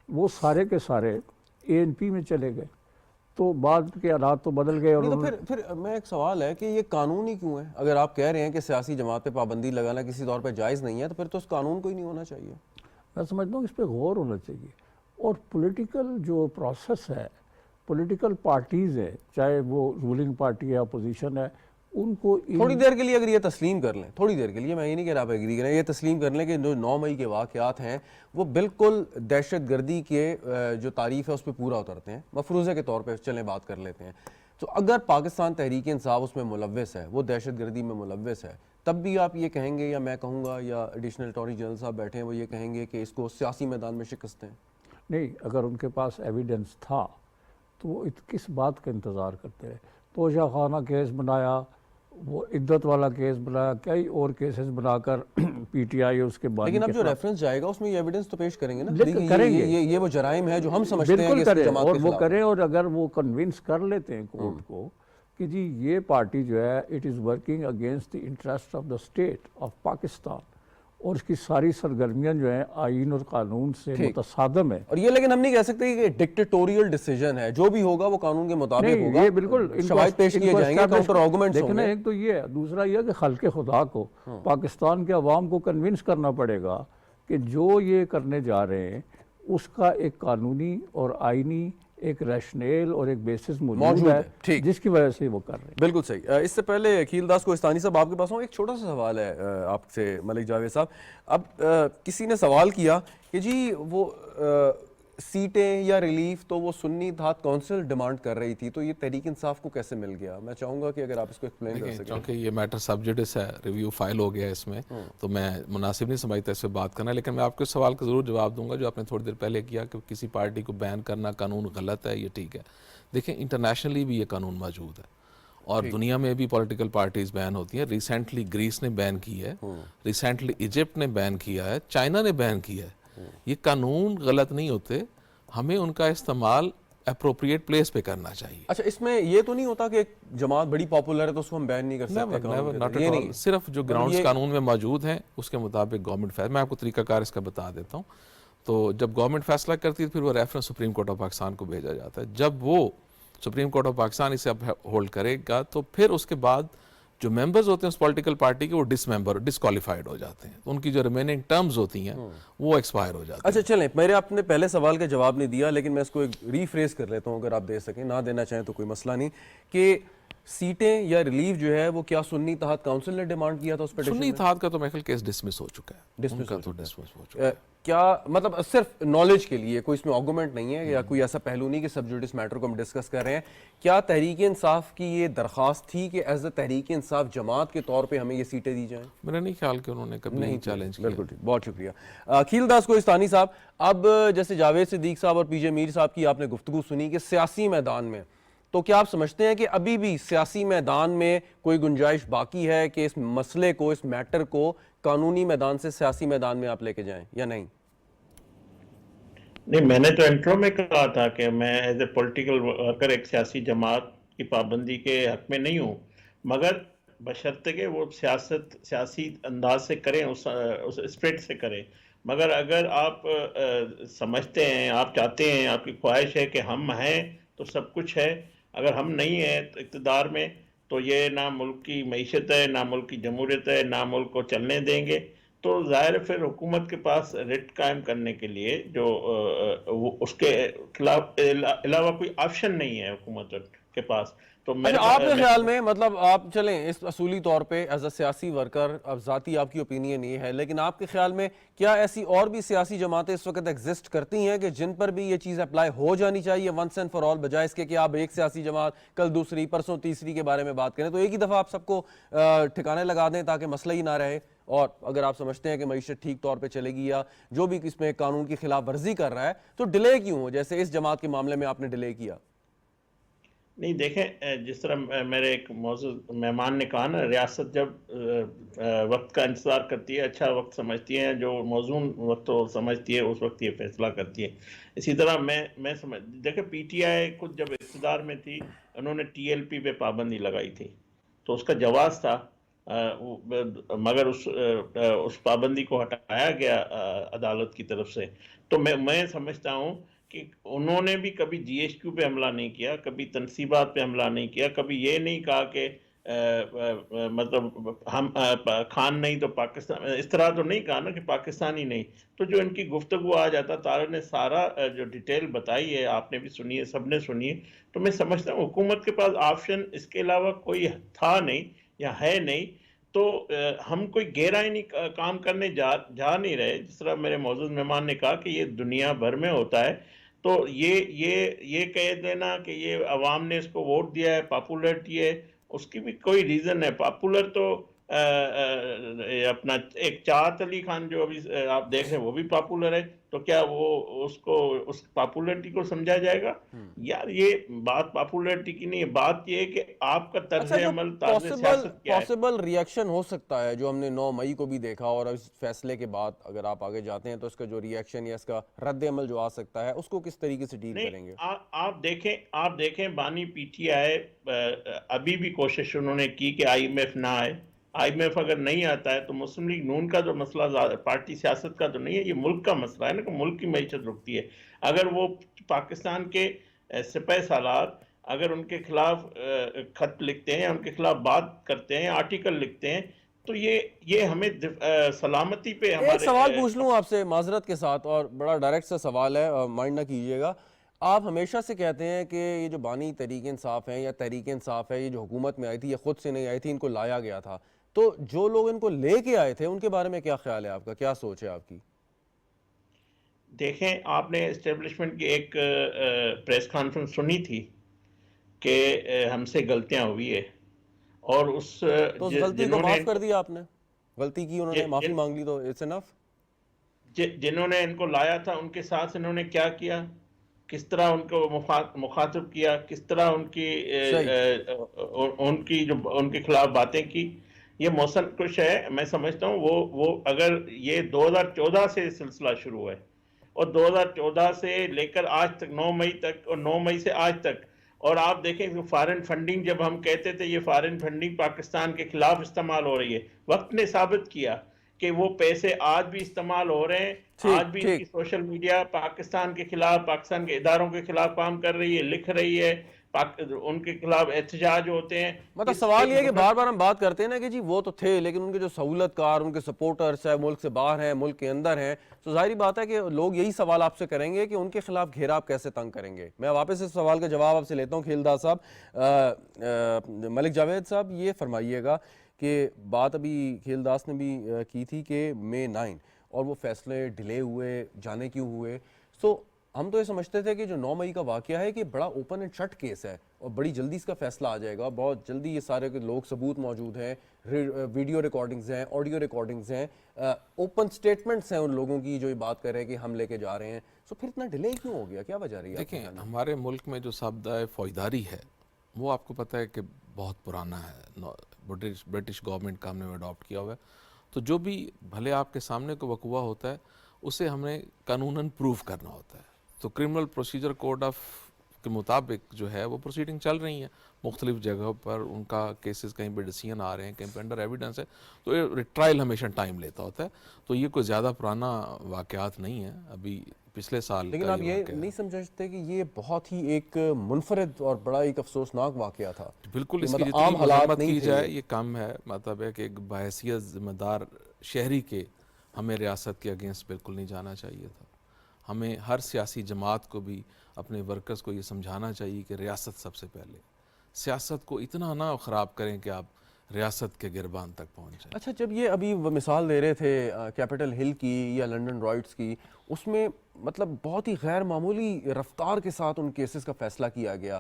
وہ سارے کے سارے اے این پی میں چلے گئے. تو بعد کے حالات تو بدل گئے. اور
تو پھر میں ایک سوال ہے کہ یہ قانون ہی کیوں ہے؟ اگر آپ کہہ رہے ہیں کہ سیاسی جماعت پہ پابندی لگانا کسی طور پہ جائز نہیں ہے تو پھر تو اس قانون کو ہی نہیں ہونا چاہیے.
میں سمجھتا ہوں اس پہ غور ہونا چاہیے. اور پولیٹیکل جو پروسیس ہے, پولیٹیکل پارٹیز ہے, چاہے وہ رولنگ پارٹی ہے اپوزیشن ہے, ان کو
تھوڑی دیر کے لیے اگر یہ تسلیم کر لیں, تھوڑی دیر کے لیے, میں یہ نہیں کہہ رہا آپ ایگری کریں, یہ تسلیم کر لیں کہ جو 9 مئی کے واقعات ہیں وہ بالکل دہشت گردی کے جو تعریف ہے اس پہ پورا اترتے ہیں, مفروضے کے طور پہ چلیں بات کر لیتے ہیں, تو اگر پاکستان تحریک انصاف اس میں ملوث ہے, وہ دہشت گردی میں ملوث ہے, تب بھی آپ یہ کہیں گے, یا میں کہوں گا, یا ایڈیشنل اٹارنی جنرل صاحب بیٹھے ہیں وہ یہ کہیں گے کہ اس کو سیاسی میدان میں شکست دیں؟
نہیں, اگر ان کے پاس ایویڈنس تھا تو وہ کس بات کا انتظار کرتے رہے؟ توشہ خانہ کیس بنایا, وہ عدت والا کیس بنایا, کئی اور کیسز بنا کر پی ٹی آئی اس کے بعد.
لیکن اب جو ریفرنس جائے گا اس میں یہ ایویڈنس تو پیش کریں گے نا,
کریں گے,
یہ وہ جرائم ہے جو ہم سمجھتے ہیں
بالکل
کہ
کریں,
جماعت
اور
کے
وہ
خلاف
کریں. اور اگر وہ کنونس کر لیتے ہیں کورٹ کو کہ جی یہ پارٹی جو ہے it is working against the interest of the state of Pakistan, اور اس کی ساری سرگرمیاں جو ہیں آئین اور قانون سے متصادم ہے.
اور یہ لیکن ہم نہیں کہہ سکتے کہ ڈکٹیٹوریل ڈیسیجن ہے, جو بھی ہوگا وہ قانون کے مطابق ہوگا,
یہ بالکل
شواہد پیش کیے جائیں گے, کاؤنٹر آرگومنٹس ہوں گے.
ایک تو یہ ہے, دوسرا یہ کہ خلق خدا کو, پاکستان کے عوام کو کنونس کرنا پڑے گا کہ جو یہ کرنے جا رہے ہیں اس کا ایک قانونی اور آئینی ایک ریشنیل اور ایک بیسس موجود ہے جس کی وجہ سے وہ کر رہے ہیں.
بالکل صحیح. اس سے پہلے اکھیل داس کوہستانی صاحب آپ کے پاس ہوں, ایک چھوٹا سا سوال ہے آپ سے ملک جاوید صاحب. اب کسی نے سوال کیا کہ جی وہ سیٹیں یا ریلیف تو وہ سنی اتحاد کونسل ڈیمانڈ کر رہی تھی, تو یہ تحریک انصاف کو کیسے مل گیا؟ میں چاہوں گا کہ اگر آپ اس کو ایکسپلین کر سکیں.
چونکہ یہ میٹر سب جوڈس ہے, ریویو فائل ہو گیا اس میں, تو میں مناسب نہیں سمجھتا اس پہ بات کرنا, لیکن میں آپ کے سوال کا ضرور جواب دوں گا جو آپ نے تھوڑی دیر پہلے کیا کہ کسی پارٹی کو بین کرنا قانون غلط ہے, یہ ٹھیک ہے. دیکھیں انٹرنیشنلی بھی یہ قانون موجود ہے اور دنیا میں بھی پولیٹیکل پارٹیز بین ہوتی ہیں. ریسنٹلی گریس نے بین کی ہے, ریسنٹلی ایجپٹ نے بین کیا ہے, چائنا نے بین کیا ہے. یہ قانون غلط نہیں ہوتے, ہمیں ان کا استعمال اپروپریٹ پلیس پہ کرنا چاہیے.
اچھا, اس میں یہ تو نہیں ہوتا کہ ایک جماعت بڑی پاپولر ہے تو اس کو ہم بین نہیں کر سکتے؟
صرف جو گراؤنڈز قانون میں موجود ہیں اس کے مطابق گورنمنٹ فیصلہ, میں آپ کو طریقہ کار اس کا بتا دیتا ہوں. تو جب گورنمنٹ فیصلہ کرتی ہے پھر وہ reference supreme court of Pakistan کو بھیجا جاتا ہے. جب وہ سپریم کورٹ آف پاکستان اسے ہولڈ کرے گا تو پھر اس کے بعد جو ممبرز ہوتے ہیں اس پولیٹیکل پارٹی کے وہ ڈسکوالیفائڈ ہو جاتے ہیں, تو ان کی جو ریمیننگ ٹرمز ہوتی ہیں وہ ایکسپائر ہو جاتی ہیں.
اچھا چلیں, میرے آپ نے پہلے سوال کا جواب نہیں دیا, لیکن میں اس کو ایک ری فریز کر لیتا ہوں, اگر آپ دے سکیں, نہ دینا چاہیں تو کوئی مسئلہ نہیں, کہ سیٹیں یا ریلیف جو ہے وہ کیا سنی اتحاد کاؤنسل نے ڈیمانڈ کیا تھا اس پٹیشن
سنی
میں؟
اتحاد کا تو میرے خیال کیس ڈسمس ہو چکا ہے.
ڈسمس
ان کا تو ڈسمس ہو چکا ہے.
کیا مطلب صرف نالج کے لیے, کوئی اس میں آرگومنٹ نہیں ہے یا کوئی ایسا پہلو نہیں کہ سب جوڈس میٹر کو ہم ڈسکس کر رہے ہیں, کیا تحریک انصاف کی یہ درخواست تھی کہ ایز اے تحریک انصاف جماعت کے طور پہ ہمیں یہ سیٹیں دی جائیں؟
میرا نہیں خیال کہ انہوں نے کبھی چیلنج کیا.
بالکل ٹھیک, بہت شکریہ. کھیل داس کوہستانی صاحب, اب جیسے جاوید صدیق صاحب اور پی جے میر صاحب کی آپ نے گفتگو سنی کہ سیاسی میدان میں, تو کیا آپ سمجھتے ہیں کہ ابھی بھی سیاسی میدان میں کوئی گنجائش باقی ہے کہ اس مسئلے کو, اس میٹر کو قانونی میدان سے سیاسی میدان میں آپ لے کے جائیں یا نہیں؟
نہیں, میں نے تو انٹرو میں کہا تھا کہ میں ایز اے پولیٹیکل ورکر ایک سیاسی جماعت کی پابندی کے حق میں نہیں ہوں, مگر بشرطے کہ وہ سیاسی انداز سے کریں, اس اسپرٹ سے کریں. مگر اگر آپ سمجھتے ہیں, آپ چاہتے ہیں, آپ کی خواہش ہے کہ ہم ہیں تو سب کچھ ہے, اگر ہم نہیں ہیں اقتدار میں تو یہ نہ ملک کی معیشت ہے, نہ ملک کی جمہوریت ہے, نہ ملک کو چلنے دیں گے, تو ظاہر پھر حکومت کے پاس ریٹ قائم کرنے کے لیے جو اس کے خلاف علاوہ کوئی آپشن نہیں ہے حکومت کے پاس. تو
آپ کے خیال میں, مطلب آپ چلیں اس اصولی طور پہ ایز اے سیاسی ورکر, اب ذاتی آپ کی اوپینین یہ ہے, لیکن آپ کے خیال میں کیا ایسی اور بھی سیاسی جماعتیں اس وقت ایگزسٹ کرتی ہیں کہ جن پر بھی یہ چیز اپلائی ہو جانی چاہیے ونس اینڈ فار آل, بجائے اس کے کہ آپ ایک سیاسی جماعت کل دوسری, پرسوں تیسری کے بارے میں بات کریں, تو ایک ہی دفعہ آپ سب کو ٹھکانے لگا دیں تاکہ مسئلہ ہی نہ رہے؟ اور اگر آپ سمجھتے ہیں کہ معیشت ٹھیک طور پہ چلے گی یا جو بھی اس میں قانون کی خلاف ورزی کر رہا ہے, تو ڈیلے کیوں ہو, جیسے اس جماعت کے معاملے میں آپ نے ڈیلے کیا؟
نہیں دیکھیں, جس طرح میرے ایک معزز مہمان نے کہا نا, ریاست جب وقت کا انتظار کرتی ہے, اچھا وقت سمجھتی ہے, جو موزون وقت سمجھتی ہے اس وقت یہ فیصلہ کرتی ہے. اسی طرح میں دیکھیں پی ٹی آئی خود جب اقتدار میں تھی انہوں نے ٹی ایل پی پہ پابندی لگائی تھی, تو اس کا جواز تھا, مگر اس پابندی کو ہٹایا گیا عدالت کی طرف سے. تو میں سمجھتا ہوں کہ انہوں نے بھی کبھی جی ایچ کیو پہ حملہ نہیں کیا, کبھی تنصیبات پہ حملہ نہیں کیا, کبھی یہ نہیں کہا کہ مطلب ہم خان نہیں تو پاکستان, اس طرح تو نہیں کہا نا کہ پاکستانی نہیں. تو جو ان کی گفتگو آ جاتا, طارق نے سارا جو ڈیٹیل بتائی ہے, آپ نے بھی سنی ہے, سب نے سنی ہے, تو میں سمجھتا ہوں حکومت کے پاس آپشن اس کے علاوہ کوئی تھا نہیں یا ہے نہیں. تو ہم کوئی گہرائی کام کرنے جا نہیں رہے. جس طرح میرے معزز مہمان نے کہا کہ یہ دنیا بھر میں ہوتا ہے, تو یہ کہہ دینا کہ یہ عوام نے اس کو ووٹ دیا ہے, پاپولرٹی ہے, اس کی بھی کوئی ریزن ہے. پاپولر تو اپنا ایک چاہت علی خان جو ابھی آپ دیکھ رہے ہیں وہ بھی پاپولر ہے, تو کیا وہ اس پاپولرٹی کو سمجھا جائے گا؟ یار یہ بات پاپولرٹی کی نہیں ہے, بات یہ ہے کہ آپ کا طرز عمل, طرز سیاست کیا ہے.
پاسبل ریاکشن ہو سکتا ہے جو ہم نے 9 مئی کو بھی دیکھا, اور اس فیصلے کے بعد اگر آپ آگے جاتے ہیں تو اس کا جو ریاکشن یا اس کا رد عمل جو آ سکتا ہے, اس کو کس طریقے سے ڈیل کریں گے؟
آپ دیکھیں بانی پی ٹی آئی ابھی بھی کوشش انہوں نے کی کہ آئی ایم ایف نہ آئے. آئی ایم ایف اگر نہیں آتا ہے تو مسلم لیگ نون کا جو مسئلہ پارٹی سیاست کا تو نہیں ہے, یہ ملک کا مسئلہ ہے نا, کہ ملک کی معیشت رکتی ہے. اگر وہ پاکستان کے سپہ سالار اگر ان کے خلاف خط لکھتے ہیں, ان کے خلاف بات کرتے ہیں, آرٹیکل لکھتے ہیں, تو یہ ہمیں سلامتی پہ ہمارے...
ایک سوال پوچھ لوں آپ سے معذرت کے ساتھ, اور بڑا ڈائریکٹ سا سوال ہے, مائنڈ نہ کیجیے گا. آپ ہمیشہ سے کہتے ہیں کہ یہ جو بانی تحریک انصاف ہیں یا تحریک انصاف ہے, یہ جو حکومت میں آئی تھی, یہ خود سے نہیں آئی تھی, ان کو لایا گیا تھا. تو جو لوگ ان کو لے کے آئے تھے ان کے بارے میں کیا خیال ہے آپ کا, کیا سوچ ہے آپ کی؟
دیکھیں, آپ نے اسٹیبلشمنٹ کی ایک پریس کانفرنس سنی تھی کہ ہم سے غلطیاں ہوئی ہے, اور اس
غلطی کو معاف کر دیا آپ نے, غلطی کی انہوں نے, معافی مانگ لی, تو اٹس انف.
جنہوں نے ان کو لایا تھا ان کے ساتھ انہوں نے کیا کیا, کس طرح ان کو مخاطب کیا, کس طرح ان کے خلاف باتیں کی, یہ موسم کچھ ہے. میں سمجھتا ہوں وہ اگر یہ 2014 سے سلسلہ شروع ہے, اور 2014 سے لے کر آج تک 9 مئی تک, اور 9 مئی سے آج تک, اور آپ دیکھیں فارن فنڈنگ, جب ہم کہتے تھے یہ فارن فنڈنگ پاکستان کے خلاف استعمال ہو رہی ہے, وقت نے ثابت کیا کہ وہ پیسے آج بھی استعمال ہو رہے ہیں. آج بھی ان کی سوشل میڈیا پاکستان کے خلاف, پاکستان کے اداروں کے خلاف کام کر رہی ہے, لکھ رہی ہے, ان کے خلاف احتجاج ہوتے ہیں.
مطلب سوال یہ ہے کہ بار بار ہم بات کرتے ہیں نا کہ جی وہ تو تھے لیکن ان کے جو سہولت کار ان کے سپورٹرز ہیں ملک سے باہر ہیں ملک کے اندر ہیں, تو ظاہری بات ہے کہ لوگ یہی سوال آپ سے کریں گے کہ ان کے خلاف گھیرا آپ کیسے تنگ کریں گے. میں واپس اس سوال کا جواب آپ سے لیتا ہوں کھیلدار صاحب. ملک جاوید صاحب یہ فرمائیے گا کہ بات ابھی کھیلداس نے بھی کی تھی کہ مئی 9 اور وہ فیصلے ڈیلے ہوئے, جانے کیوں ہوئے. سو ہم تو یہ سمجھتے تھے کہ جو 9 مئی کا واقعہ ہے کہ بڑا اوپن اینڈ شٹ کیس ہے اور بڑی جلدی اس کا فیصلہ آ جائے گا, بہت جلدی یہ سارے لوگ ثبوت موجود ہیں, ویڈیو ریکارڈنگز ہیں, آڈیو ریکارڈنگز ہیں, اوپن سٹیٹمنٹس ہیں ان لوگوں کی جو یہ بات کر رہے ہیں کہ ہم لے کے جا رہے ہیں. سو پھر اتنا ڈیلے کیوں ہو گیا, کیا وجہ رہی ہے؟
دیکھیں ہمارے ملک میں جو سابدہ فوجداری ہے وہ آپ کو پتہ ہے کہ بہت پرانا ہے, برٹش گورنمنٹ کا ہم نے اڈاپٹ کیا ہوا ہے. تو جو بھی بھلے آپ کے سامنے کو وقوع ہوتا ہے اسے ہمیں قانوناً پروف کرنا ہوتا ہے. تو کرمنل پروسیجر کوڈ آف کے مطابق جو ہے وہ پروسیڈنگ چل رہی ہیں مختلف جگہوں پر, ان کا کیسز کہیں پہ ڈیسیژن آ رہے ہیں, کہیں پہ انڈر ایویڈنس ہے, تو ٹرائل ہمیشہ ٹائم لیتا ہوتا ہے. تو یہ کوئی زیادہ پرانا واقعات نہیں ہے, ابھی پچھلے سال.
لیکن آپ یہ نہیں سمجھتے کہ یہ بہت ہی ایک منفرد اور بڑا ایک افسوسناک واقعہ تھا؟
بالکل, اس کی جتنی
عام حالات
مذمت
نہیں
کی
تھے
جائے یہ کم ہے. مطلب ہے کہ ایک بحیثیت ذمہ دار شہری کے ہمیں ریاست کے اگینسٹ بالکل نہیں جانا چاہیے تھا. ہمیں ہر سیاسی جماعت کو بھی اپنے ورکرز کو یہ سمجھانا چاہیے کہ ریاست سب سے پہلے, سیاست کو اتنا نہ خراب کریں کہ آپ ریاست کے گربان تک پہنچ جائیں.
اچھا, جب یہ ابھی وہ مثال دے رہے تھے کیپٹل ہل کی یا لنڈن رائٹس کی, اس میں مطلب بہت ہی غیر معمولی رفتار کے ساتھ ان کیسز کا فیصلہ کیا گیا,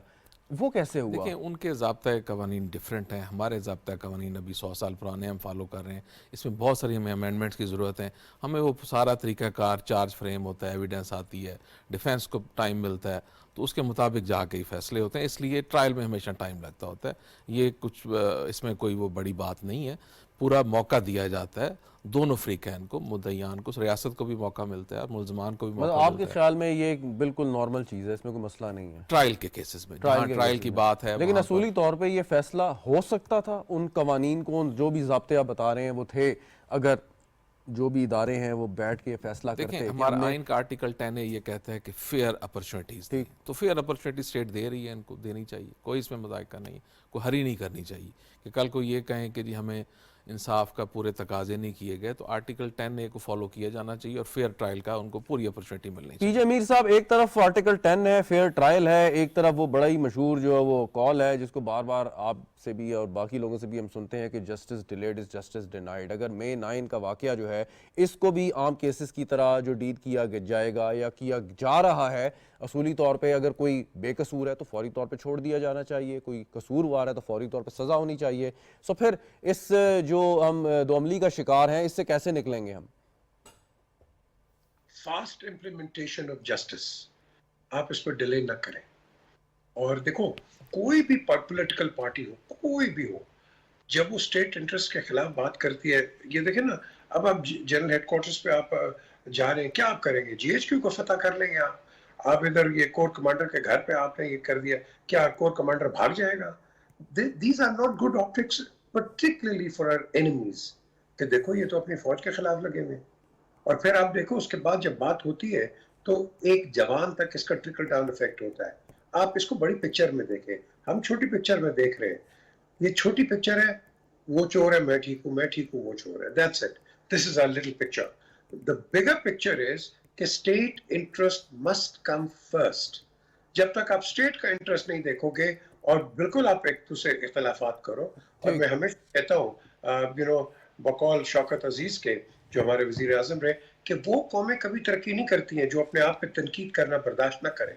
وہ کیسے ہوا؟
دیکھیں ان کے ضابطۂ قوانین ڈیفرنٹ ہیں, ہمارے ضابطۂ قوانین ابھی 100 سال پرانے ہم فالو کر رہے ہیں. اس میں بہت ساری ہمیں امینڈمنٹس کی ضرورت ہے. ہمیں وہ سارا طریقہ کار چارج فریم ہوتا ہے, ایویڈنس آتی ہے, ڈیفینس کو ٹائم ملتا ہے, تو اس کے مطابق جا کے ہی فیصلے ہوتے ہیں. اس لیے ٹرائل میں ہمیشہ ٹائم لگتا ہوتا ہے. یہ کچھ اس میں کوئی وہ بڑی بات نہیں ہے. پورا موقع دیا جاتا ہے دونوں فریقین کو, مدعیان کو, ریاست کو بھی موقع ملتا ہے اور ملزمان کو بھی موقع
مطلب
ملتا
آپ کے
ہے.
خیال میں یہ ایک بالکل نارمل چیز ہے, اس میں کوئی مسئلہ نہیں ہے
ٹرائل کے کیسز میں, جہاں ٹرائل کی بات ہے.
لیکن اصولی طور پہ یہ فیصلہ ہو سکتا تھا ان قوانین کو, جو بھی ضابطے آپ بتا رہے ہیں وہ تھے, اگر جو بھی ادارے ہیں وہ بیٹھ کے فیصلہ کرتے.
دیکھیں ہمارا آئین کا آرٹیکل 10 یہ کہتا ہے کہ فیئر اپرچونٹیز, تو فیئر اپرچونٹی اسٹیٹ دے رہی ہے, ان کو دینی چاہیے, کوئی اس میں مذائقہ نہیں, کوئی ہری نہیں کرنی چاہیے کہ کل کو یہ کہیں کہ جی ہمیں انصاف کا پورے تقاضے نہیں کیے گئے. تو آرٹیکل 10 کو فالو کیا جانا چاہیے اور فیئر ٹرائل کا ان کو پوری اپرچونٹی ملنی چاہیے.
پی جے میر صاحب, ایک طرف آرٹیکل 10 ہے, فیئر ٹرائل ہے, ایک طرف وہ بڑا ہی مشہور جو ہے وہ کال ہے جس کو بار بار آپ سے بھی اور باقی لوگوں سے بھی ہم سنتے ہیں کہ justice delayed is justice denied. اگر مئی 9 کا واقعہ جو ہے اس کو بھی عام کیسز کی طرح جو ڈیل کیا جائے گا یا کیا جا رہا ہے, اصولی طور پہ اگر کوئی بے قصور ہے تو فوری طور پہ چھوڑ دیا جانا چاہیے, کوئی قصوروار ہے تو فوری طور پہ سزا ہونی چاہیے. سو پھر اس جو ہم دو عملی کا شکار ہیں اس سے کیسے نکلیں گے ہم؟
فاسٹ امپلیمنٹیشن آف جسٹس, آپ اس پر ڈیلے نہ کریں. اور دیکھو کوئی بھی پولیٹیکل پارٹی ہو, کوئی بھی ہو, جب وہ اسٹیٹ انٹرسٹ کے خلاف بات کرتی ہے, یہ دیکھیں نا, اب آپ جنرل ہیڈ کوارٹرز پہ آپ جا رہے ہیں, کیا آپ کریں گے؟ GHQ کو فتح کر لیں گے آپ ادھر یہ کور کمانڈر کے گھر پہ آپ نے یہ کر دیا, کیا کور کمانڈر بھاگ جائے گا؟ These are not good optics, particularly for our enemies, کہ دیکھو یہ تو اپنی فوج کے خلاف لگے ہوئے. اور پھر آپ دیکھو اس کے بعد جب بات ہوتی ہے تو ایک جوان تک اس کا ٹرکل ڈاؤن افیکٹ ہوتا ہے. آپ اس کو بڑی پکچر میں دیکھیں, ہم چھوٹی پکچر میں دیکھ رہے ہیں. یہ چھوٹی پکچر ہے, وہ چور ہے, میں ٹھیک ہوں, میں ٹھیک ہوں, وہ چور ہے. That's it. This is our little picture. The bigger picture is کہ state interest must come first. جب تک آپ state کا انٹرسٹ نہیں دیکھو گے اور بالکل آپ ایک دوسرے اختلافات کرو, اور میں ہمیشہ کہتا ہوں بقول شوکت عزیز کے جو ہمارے وزیر اعظم رہے, کہ وہ قومیں کبھی ترقی نہیں کرتی ہیں جو اپنے آپ پہ تنقید کرنا برداشت نہ کریں.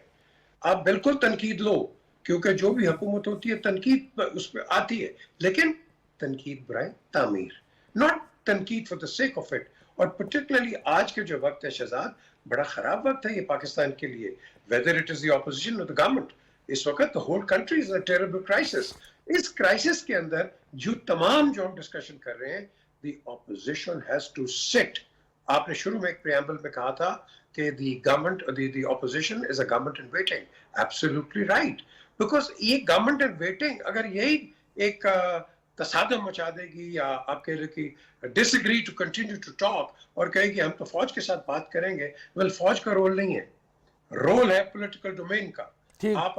آپ بالکل تنقید لو, کیونکہ جو بھی حکومت ہوتی ہے تنقید اس پہ آتی ہے, لیکن تنقید برائے تعمیر, not تنقید for the sake of it. اور پرٹیکولرلی آج کے جو وقت ہے شہزاد, بڑا خراب وقت ہے یہ پاکستان کے لیے, whether it is the opposition or the government. اس وقت the whole country is in a terrible crisis. اس کرائسس کے اندر جو تمام جو ہم ڈسکشن کر رہے ہیں, the opposition has to sit. آپ نے شروع میں ایک پریامبل میں کہا تھا کہ the government, the opposition is a government in waiting. Absolutely right. Because یہ government in waiting اگر یہی ایک تصادم مچا دے گی یا آپ کہہ لیں کہ disagree to continue to talk اور کہے گی ہم تو فوج کے ساتھ بات کریں گے, well فوج کا رول نہیں ہے, رول ہے پولیٹیکل ڈومین کا. آپ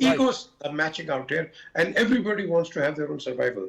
Egos are matching out here, and everybody wants to have their own survival.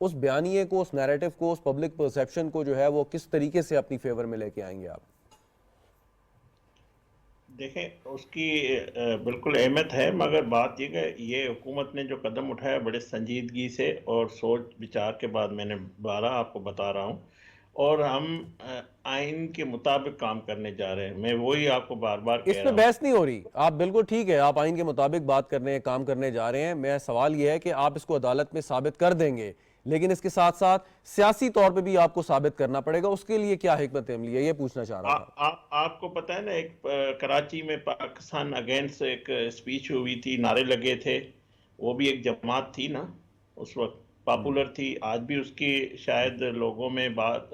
اس بیانیے کو, اس نیریٹو کو, اس پبلک پرسیپشن کو جو ہے وہ کس طریقے سے اپنی فیور میں لے کے آئیں گے آپ؟
دیکھیں اس کی بالکل اہمیت ہے، مگر بات یہ کہ یہ حکومت نے جو قدم اٹھایا بڑے سنجیدگی سے اور سوچ بچار کے بعد، میں نے بارہ آپ کو بتا رہا ہوں، اور ہم آئین کے مطابق کام کرنے جا رہے ہیں. میں وہی آپ کو بار بار
اس
کہہ
پہ
رہا ہوں.
بحث نہیں ہو رہی، آپ بالکل ٹھیک ہے، آپ آئین کے مطابق بات کرنے ہیں، کام کرنے جا رہے ہیں. میں سوال یہ ہے کہ آپ اس کو عدالت میں ثابت کر دیں گے، لیکن اس کے ساتھ ساتھ سیاسی طور پہ بھی آپ کو ثابت کرنا پڑے گا. اس کے لیے کیا حکمت عملی ہے، یہ پوچھنا چاہ رہا تھا.
آپ کو پتہ ہے نا، ایک کراچی میں پاکستان اگینسٹ ایک اسپیچ ہوئی تھی، نعرے لگے تھے، وہ بھی ایک جماعت تھی نا اس وقت، پاپولر تھی. آج بھی اس کی شاید لوگوں میں بات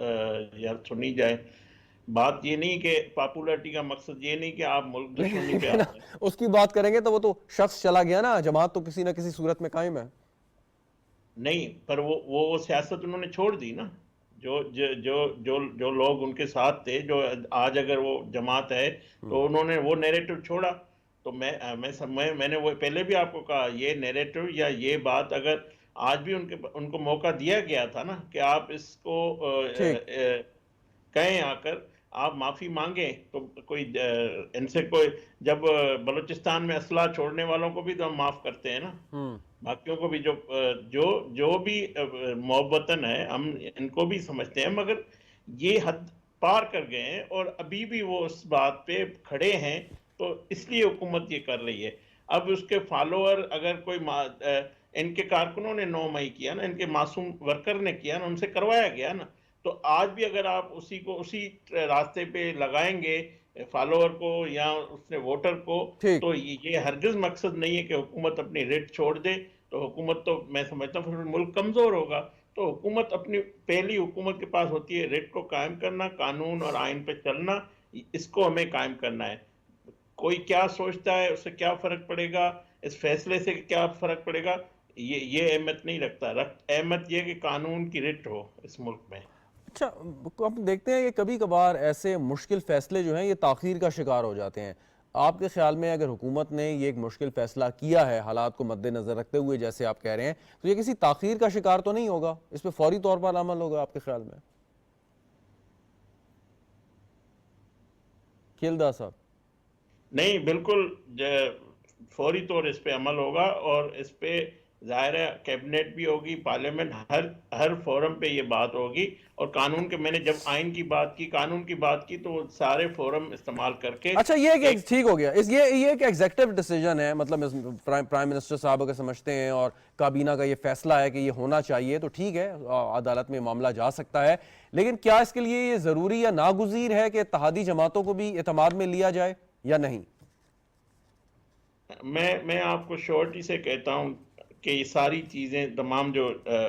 یا سنی جائے. بات یہ نہیں کہ پاپولرٹی کا مقصد یہ نہیں کہ آپ ملک دشمنی پہ
لیکن
آتے ہیں.
اس کی بات کریں گے تو وہ تو شخص چلا گیا نا، جماعت تو کسی نہ کسی صورت میں قائم ہے.
نہیں، پر وہ سیاست انہوں نے چھوڑ دی نا. جو لوگ ان کے ساتھ تھے، جو آج اگر وہ جماعت ہے، تو انہوں نے وہ نیریٹو چھوڑا. تو میں نے وہ پہلے بھی آپ کو کہا، یہ نیریٹو یا یہ بات اگر آج بھی ان کو موقع دیا گیا تھا نا کہ آپ اس کو
ٹھیک.
کہیں آ کر آپ معافی مانگیں، تو کوئی ان سے کوئی، جب بلوچستان میں اسلحہ چھوڑنے والوں کو بھی تو ہم معاف کرتے ہیں نا، باقیوں کو بھی، جو بھی محبتاً ہے ہم ان کو بھی سمجھتے ہیں، مگر یہ حد پار کر گئے ہیں اور ابھی بھی وہ اس بات پہ کھڑے ہیں. تو اس لیے حکومت یہ کر رہی ہے. اب اس کے فالوور اگر کوئی ان کے کارکنوں نے 9 مئی کیا نا، ان کے معصوم ورکر نے کیا نا، ان سے کروایا گیا نا، تو آج بھی اگر آپ اسی راستے پہ لگائیں گے فالوور کو یا اس نے ووٹر کو،
ٹھیک.
تو یہ ہرگز مقصد نہیں ہے کہ حکومت اپنی ریٹ چھوڑ دے. تو حکومت، تو میں سمجھتا ہوں پھر ملک کمزور ہوگا. تو حکومت اپنی پہلی حکومت کے پاس ہوتی ہے ریٹ کو قائم کرنا، قانون اور آئین پہ چلنا. اس کو ہمیں قائم کرنا ہے. کوئی کیا سوچتا ہے، اس سے کیا فرق پڑے گا، اس فیصلے سے کیا فرق پڑے گا، یہ اہمیت نہیں رکھتا. اہمیت یہ کہ قانون کی ریٹ ہو اس ملک میں.
اچھا، ہم دیکھتے ہیں کہ کبھی کبھار ایسے مشکل فیصلے جو ہیں یہ تاخیر کا شکار ہو جاتے ہیں. آپ کے خیال میں اگر حکومت نے یہ ایک مشکل فیصلہ کیا ہے حالات کو مد نظر رکھتے ہوئے جیسے آپ کہہ رہے ہیں، تو یہ کسی تاخیر کا شکار تو نہیں ہوگا؟ اس پہ فوری طور پر عمل ہوگا آپ کے خیال میں؟ کھیلدہ صاحب.
نہیں، بالکل فوری طور اس پہ عمل ہوگا، اور اس پہ ظاہر ہے کیبنٹ بھی ہوگی، پارلیمنٹ، ہر فورم پہ یہ بات ہوگی. اور قانون کے، میں نے جب آئین کی بات کی، قانون کی بات کی، تو وہ سارے فورم استعمال کر کے.
اچھا، یہ کہ ٹھیک ہو گیا، یہ ایک ایگزیکٹو ڈیسیجن ہے، مطلب پرائم منسٹر صاحب اگر سمجھتے ہیں اور کابینہ کا یہ فیصلہ ہے کہ یہ ہونا چاہیے، تو ٹھیک ہے، عدالت میں معاملہ جا سکتا ہے. لیکن کیا اس کے لیے یہ ضروری یا ناگزیر ہے کہ اتحادی جماعتوں کو بھی اعتماد میں لیا جائے یا نہیں؟
میں آپ کو شورٹی سے کہتا ہوں کہ یہ ساری چیزیں تمام جو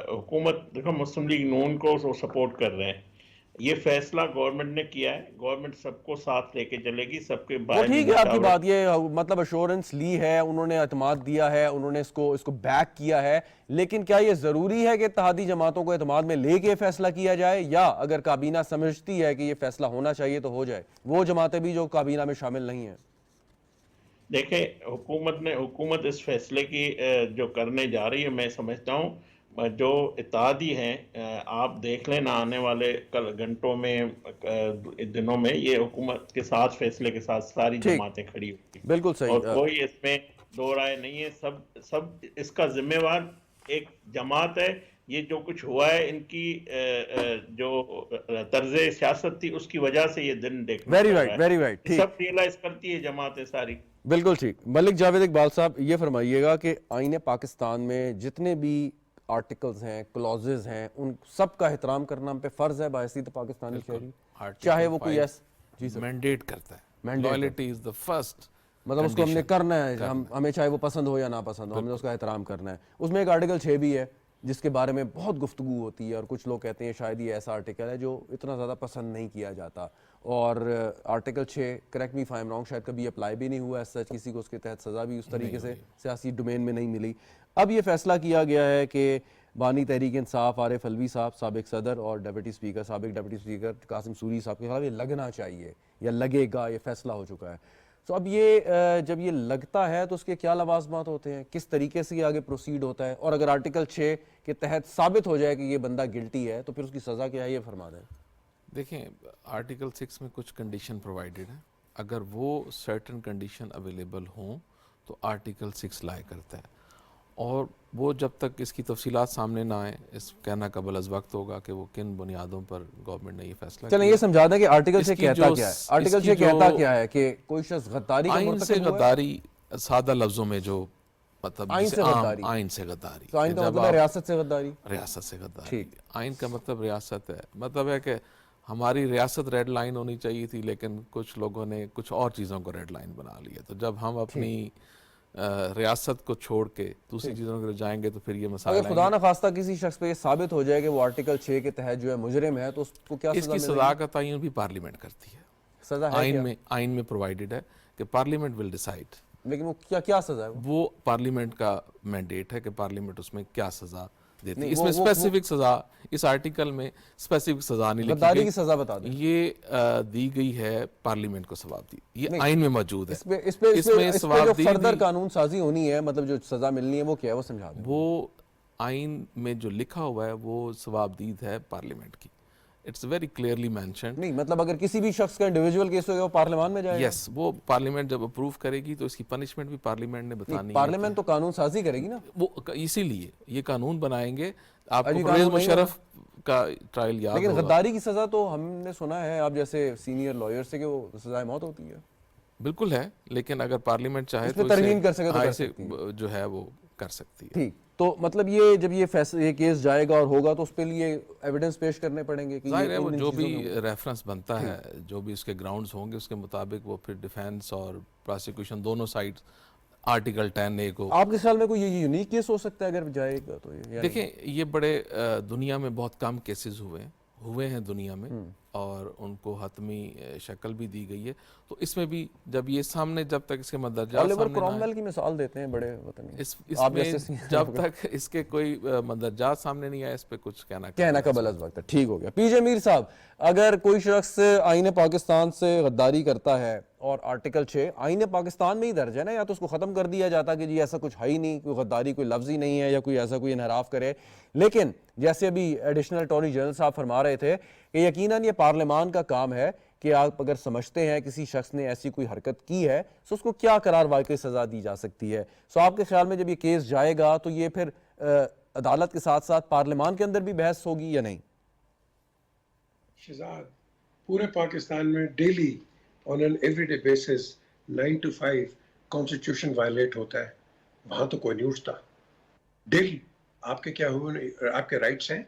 حکومت، دیکھو مسلم لیگ نون کو سپورٹ کر رہے ہیں. یہ فیصلہ گورنمنٹ نے کیا ہے، گورنمنٹ سب کو ساتھ لے کے چلے گی، سب کے
وہ
بارے میں
ٹھیک ہے آپ کی
مشاورت.
بات، یہ مطلب ایشورنس لی ہے، انہوں نے اعتماد دیا ہے، انہوں نے اس کو بیک کیا ہے. لیکن کیا یہ ضروری ہے کہ اتحادی جماعتوں کو اعتماد میں لے کے فیصلہ کیا جائے، یا اگر کابینہ سمجھتی ہے کہ یہ فیصلہ ہونا چاہیے تو ہو جائے، وہ جماعتیں بھی جو کابینہ میں شامل نہیں ہیں؟
دیکھیں، حکومت اس فیصلے کی جو کرنے جا رہی ہے، میں سمجھتا ہوں جو اتحادی ہیں، آپ دیکھ لیں نا آنے والے گھنٹوں میں، دنوں میں، یہ حکومت کے ساتھ، فیصلے کے ساتھ ساری
ٹھیک،
جماعتیں کھڑی ہوگی.
بالکل
اور
صحیح.
کوئی اس میں دو رائے نہیں ہے. سب اس کا ذمہ وار ایک جماعت ہے. یہ جو کچھ ہوا ہے، ان کی جو طرز سیاست تھی، اس کی وجہ سے یہ دن دیکھنا
ویری
پڑ
رائٹ،
رہا
ویری
ہے.
رائٹ.
یہ
ٹھیک،
سب ریئلائز کرتی ہے جماعتیں ساری.
بالکل ٹھیک. ملک جاوید اقبال صاحب، یہ فرمائیے گا کہ آئین پاکستان میں جتنے بھی آرٹیکلز ہیں، کلوزز ہیں، ان سب کا احترام کرنا ہم پہ فرض ہے بحیثیت پاکستانی شہری، چاہے وہ کوئی جی سر،
مینڈیٹ کرتا ہے.
Mandate
loyalty is the first,
مطلب اس کو ہم نے کرنا ہے، ہمیں چاہے وہ پسند ہو یا نہ پسند ہو، ہم نے اس کا احترام کرنا ہے. اس میں ایک آرٹیکل 6 بھی ہے جس کے بارے میں بہت گفتگو ہوتی ہے، اور کچھ لوگ کہتے ہیں شاید یہ ایسا آرٹیکل ہے جو اتنا زیادہ پسند نہیں کیا جاتا. اور article 6، correct me if I am wrong, شاید کبھی اپلائی بھی نہیں ہوا ہے سچ، کسی کو اس کے تحت سزا بھی اس طریقے سے سیاسی ڈومین میں نہیں ملی. اب یہ فیصلہ کیا گیا ہے کہ بانی تحریک انصاف عارف علوی صاحب، سابق صدر، اور سابق ڈپٹی اسپیکر قاسم سوری صاحب کے خلاف یہ لگنا چاہیے یا لگے گا، یہ فیصلہ ہو چکا ہے. تو اب یہ جب یہ لگتا ہے تو اس کے کیا لوازمات ہوتے ہیں, کس طریقے سے یہ آگے پروسیڈ ہوتا ہے, اور اگر آرٹیکل 6 کے تحت ثابت ہو جائے کہ یہ بندہ گلٹی ہے تو پھر اس کی سزا کیا ہے, یہ فرما دیں.
دیکھیں آرٹیکل 6 میں کچھ کنڈیشن پرووائڈڈ ہیں, اگر وہ سرٹن کنڈیشن اویلیبل ہوں تو آرٹیکل 6 لائے کرتا ہے, اور وہ جب تک اس کی تفصیلات سامنے نہ آئیں, اس کہنا قبل از وقت ہوگا کہ وہ کن بنیادوں پر گورنمنٹ نے یہ فیصلہ
چلیں یہ سمجھا دیں کہ آرٹیکل 6 کہتا کیا ہے. آرٹیکل 6 کہتا کیا ہے کہ کوئی شخص غداری کا
آئین سے
مرتکب ہوا ہے.
غداری, سادہ لفظوں میں جو مطلب
آئین سے غداری.
آئین سے غداری,
تو آئین کا مطلب ہے ریاست سے غداری.
ریاست سے غداری. آئین کا مطلب ریاست ہے, مطلب ہے کہ ہماری ریاست ریڈ لائن ہونی چاہیے تھی, لیکن کچھ لوگوں نے کچھ اور چیزوں کو ریڈ لائن بنا لیا. تو جب ہم اپنی ریاست کو چھوڑ کے دوسری چیزوں کی طرف جائیں گے تو پھر یہ مسائل
اگر خدا نخواستہ کسی شخص پہ یہ ثابت ہو جائے کہ وہ آرٹیکل 6 کے تحت جو ہے مجرم ہے تو اس کو کیا
اس
سزا
کی
ملے
سزا کا تعین بھی پارلیمنٹ کرتی ہے.
سزا ہے کیا؟
آئین میں پرووائڈڈ ہے کہ پارلیمنٹ ول ڈیسائیڈ.
لیکن وہ کیا سزا ہے
وہ پارلیمنٹ کا مینڈیٹ ہے کہ پارلیمنٹ اس میں کیا سزا دیتی ہے. اس میں اسپیسیفک سزا, اس آرٹیکل میں اسپیسیفک سزا نہیں لکھی
غداری
گئی,
کی سزا بتا دیں.
یہ دی گئی ہے پارلیمنٹ کو ثواب دی, یہ آئین میں موجود ہے.
اس پہ جو فردر قانون سازی ہونی ہے, مطلب جو سزا ملنی ہے وہ کیا ہے, وہ سمجھا دیں.
وہ آئین میں جو لکھا ہوا ہے وہ ثواب دید ہے پارلیمنٹ کی. It's very clearly mentioned.
نہیں مطلب اگر کسی بھی شخص کا انڈیویجول کیس ہوگا وہ پارلیمان میں جائے گا.
یس, وہ پارلیمنٹ جب اپروو کرے گی تو اس کی پنشمنٹ بھی پارلیمنٹ نے بتانی ہے.
پارلیمنٹ تو قانون سازی کرے گی نا.
وہ اسی لیے یہ قانون بنائیں گے. آپ کو پرویز مشرف کا ٹرائل یاد
لیکن
ہوگا.
غداری کی سزا تو ہم نے سنا ہے آپ جیسے سینئر لائر سے کہ وہ سزائے موت ہوتی ہے.
بالکل ہے, لیکن اگر پارلیمنٹ چاہے تو
ترمیم کر سکے تو کر سکتی
اسے جو ہے وہ کر سکتی ہے.
ٹھیک, تو مطلب یہ جب یہ کیس جائے گا اور ہوگا تو اس پہ لیے ایویڈنس پیش کرنے پڑیں گے کہ
ظاہر ہے وہ جو بھی ریفرنس بنتا ہے, جو بھی اس کے گراؤنڈز ہوں گے اس کے مطابق وہ پھر ڈیفینس اور پراسیکیوشن دونوں سائڈ آرٹیکل 10A کو.
آپ کے خیال میں کوئی یہ یونیک کیس ہو سکتا ہے اگر جائے گا تو؟
دیکھیں یہ بڑے دنیا میں بہت کم کیسز ہوئے ہیں دنیا میں, اور ان کو حتمی شکل بھی دی گئی ہے. تو اس میں بھی جب یہ سامنے, جب تک اس کے مندرجات
الیور کرومویل کی مثال دیتے ہیں بڑے وطنی,
اس میں جب تک اس کے کوئی مندرجات سامنے نہیں آئے اس پہ کچھ کہنا
قبل از وقت ہے. ٹھیک ہو گیا. پی جے میر صاحب, اگر کوئی شخص آئین پاکستان سے غداری کرتا ہے اور آرٹیکل 6 آئین پاکستان میں ہی درج ہے نا, یا تو اس کو ختم کر دیا جاتا کہ جی ایسا کچھ ہے ہی نہیں, کوئی غداری کوئی لفظ ہی نہیں ہے, یا کوئی ایسا کوئی انحراف کرے. لیکن جیسے ابھی ایڈیشنل اٹارنی جنرل صاحب فرما رہے تھے کہ یقیناً یہ پارلیمان کا کام ہے کہ آپ اگر سمجھتے ہیں کسی شخص نے ایسی کوئی حرکت کی ہے تو اس کو کیا قرار واقعی سزا دی جا سکتی ہے. سو آپ کے خیال میں جب یہ کیس جائے گا تو یہ پھر عدالت کے ساتھ ساتھ پارلیمان کے اندر بھی بحث ہوگی یا نہیں؟
شہزاد, پورے پاکستان میں daily on an every day basis 9 to 5 constitution violate ہوتا ہے. وہاں تو کوئی نہیں اٹھتا. ڈیلی آپ کے کیا ہوئے, آپ کے رائٹس ہیں,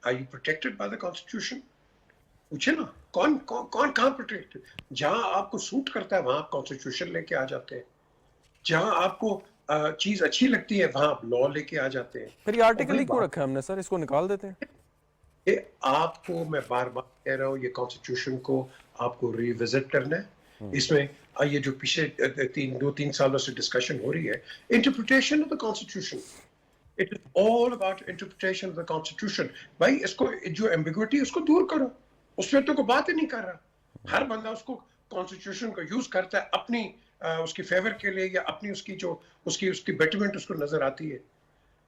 are you protected by the constitution? پوچھے نا, کون کہاں پروٹیکٹ؟ جہاں آپ کو سوٹ کرتا ہے وہاں آپ کانسٹیٹیوشن لے کے آ جاتے ہیں, جہاں آپ کو چیز اچھی لگتی ہے وہاں آپ لا لے کے آ جاتے ہیں.
پھر یہ آرٹیکل ہی کیوں رکھا ہے ہم نے سر, اس کو نکال دیتے ہیں.
آپ کو میں بار بار کہہ رہا ہوں یہ کانسٹیٹیوشن کو آپ کو ری وزٹ کرنا ہے. اس میں یہ جو پچھلے 2-3 سالوں سے ڈسکشن ہو رہی ہے, interpretation of the constitution, it is all about interpretation of the constitution. بھائی اس کو جو ایمبیگوٹی اس کو دور کرو, اس میں تو کوئی بات ہی نہیں کر رہا. ہر بندہ اس کو کانسٹیٹیوشن کو یوز کرتا ہے اپنی اس کی فیور کے لیے, یا اپنی اس کی جو اس کی بیٹرمنٹ اس کو نظر آتی ہے.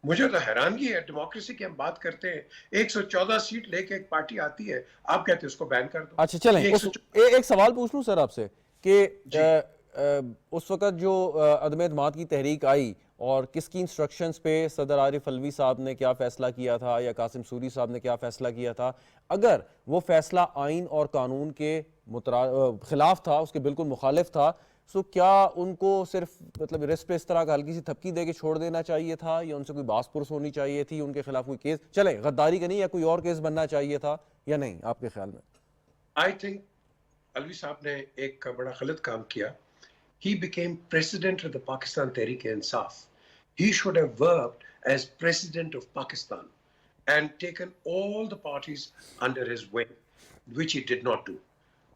مجھے تو حیرانگی ہے, ڈیموکریسی کی ہم بات کرتے ہیں, 114 سیٹ لے کے ایک پارٹی آتی ہے, آپ کہتے ہیں اس کو بین کر دو.
اچھا چلیں ایک سوال پوچھ لوں سر آپ سے کہ اس وقت جو عدم اعتماد کی تحریک آئی اور کس کی انسٹرکشنز پہ صدر عارف الوی صاحب نے کیا فیصلہ کیا تھا یا قاسم سوری صاحب نے کیا فیصلہ کیا تھا, اگر وہ فیصلہ آئین اور قانون کے خلاف تھا, اس کے بالکل مخالف تھا, سو کیا ان کو صرف مطلب رسٹ پہ اس طرح کا ہلکی سی تھپکی دے کے چھوڑ دینا چاہیے تھا, یا ان سے کوئی باس پرس ہونی چاہیے تھی, ان کے خلاف کوئی کیس چلیں غداری کا نہیں یا کوئی اور کیس بننا چاہیے تھا یا نہیں آپ کے خیال میں؟
آئی تھنک الوی صاحب نے ایک بڑا غلط کام کیا. He became president of the Pakistan Tehreek-e-Insaf. He should have worked as president of Pakistan and taken all the parties under his wing, which he did not do.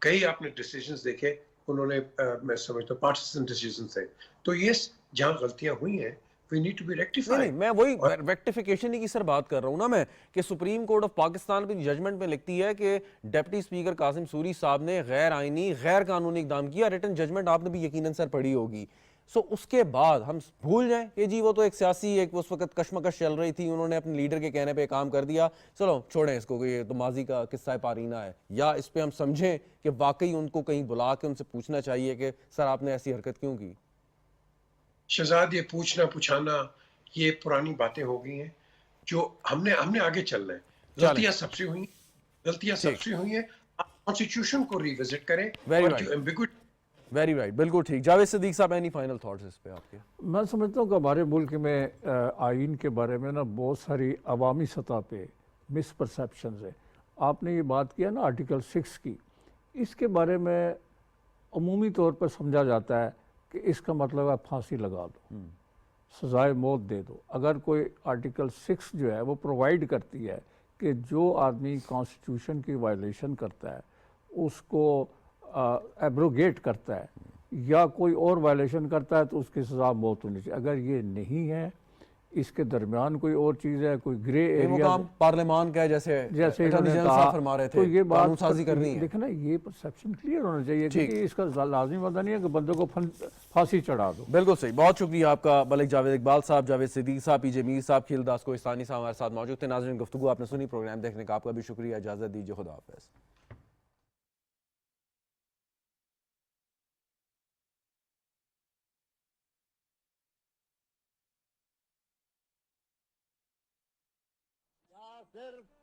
کئی آپ نے ڈیسیجنز دیکھے, انہوں نے میں سمجھتا ہوں پارٹیسن ڈیسیجن تھے. تو یہ جہاں غلطیاں ہوئی ہیں we need to be
نہیں
rectified.
میں وہی ریکٹیفیکیشن ہی کی سر بات کر رہا ہوں نا میں کہ سپریم کورٹ آف پاکستان بھی ججمنٹ میں لکھتی ہے کہ ڈپٹی اسپیکر قاسم سوری صاحب نے غیر آئینی غیر قانونی اقدام کیا. ریٹن ججمنٹ آپ نے بھی یقیناً سر پڑھی ہوگی. سو اس کے بعد ہم بھول جائیں کہ جی وہ تو ایک سیاسی ایک اس وقت کشمکش چل رہی تھی, انہوں نے اپنے لیڈر کے کہنے پہ کام کر دیا, چلو چھوڑیں اس کو کہ یہ تو ماضی کا قصہ پارینہ ہے, یا اس پہ ہم سمجھیں کہ واقعی ان کو کہیں بلا کے ان سے پوچھنا چاہیے کہ سر آپ نے ایسی حرکت کیوں کی.
شہزاد یہ پوچھنا پوچھانا یہ پرانی باتیں ہو گئی ہیں جو ہم نے آگے چلنا ہے. غلطیاں سب سے ہوئی, غلطیاں سب سے ہوئی ہیں. کانسٹیٹیوشن کو ریوزٹ کریں اور جو ایمبیگوٹی.
ویری رائٹ, بالکل ٹھیک. جاوید صدیق صاحب اینی فائنل تھاٹس اس پہ آپ کے؟
میں سمجھتا ہوں کہ ہمارے ملک میں آئین کے بارے میں نا بہت ساری عوامی سطح پہ مس پرسیپشنز ہیں. آپ نے یہ بات کیا نا آرٹیکل 6 کی, اس کے بارے میں عمومی طور پر سمجھا جاتا ہے کہ اس کا مطلب ہے پھانسی لگا دو, سزائے موت دے دو. اگر کوئی آرٹیکل 6 جو ہے وہ پرووائڈ کرتی ہے کہ جو آدمی کانسٹیٹیوشن کی وائلیشن کرتا ہے اس کو ایبروگیٹ کرتا ہے یا کوئی اور وائلیشن کرتا ہے تو اس کی سزا موت ہونی چاہیے. اگر یہ نہیں ہے, اس کے درمیان کوئی اور چیز ہے, کوئی گرے
وہ
ایریا
کام پارلیمان کا ہے جیسے
انہوں
اٹارنی
نے
جنرل
کہا,
صاحب فرما رہے
تو
تھے
یہ
قانون
بات
سازی کرنی ہے.
دیکھنا یہ پرسیپشن کلیئر ہونا چاہیے کہ اس کا لازمی وعدہ نہیں ہے کہ بندوں کو پھانسی چڑھا دو.
بالکل صحیح, بہت شکریہ آپ کا ملک جاوید اقبال صاحب, جاوید صدیق صاحب, پی جے میر صاحب, خلیل داس کوہستانی صاحب ہمارے ساتھ موجود تھے. ناظرین گفتگو آپ نے سنی, پروگرام دیکھنے کا آپ کا بھی شکریہ. اجازت دیجیے, خدا حافظ.
صرف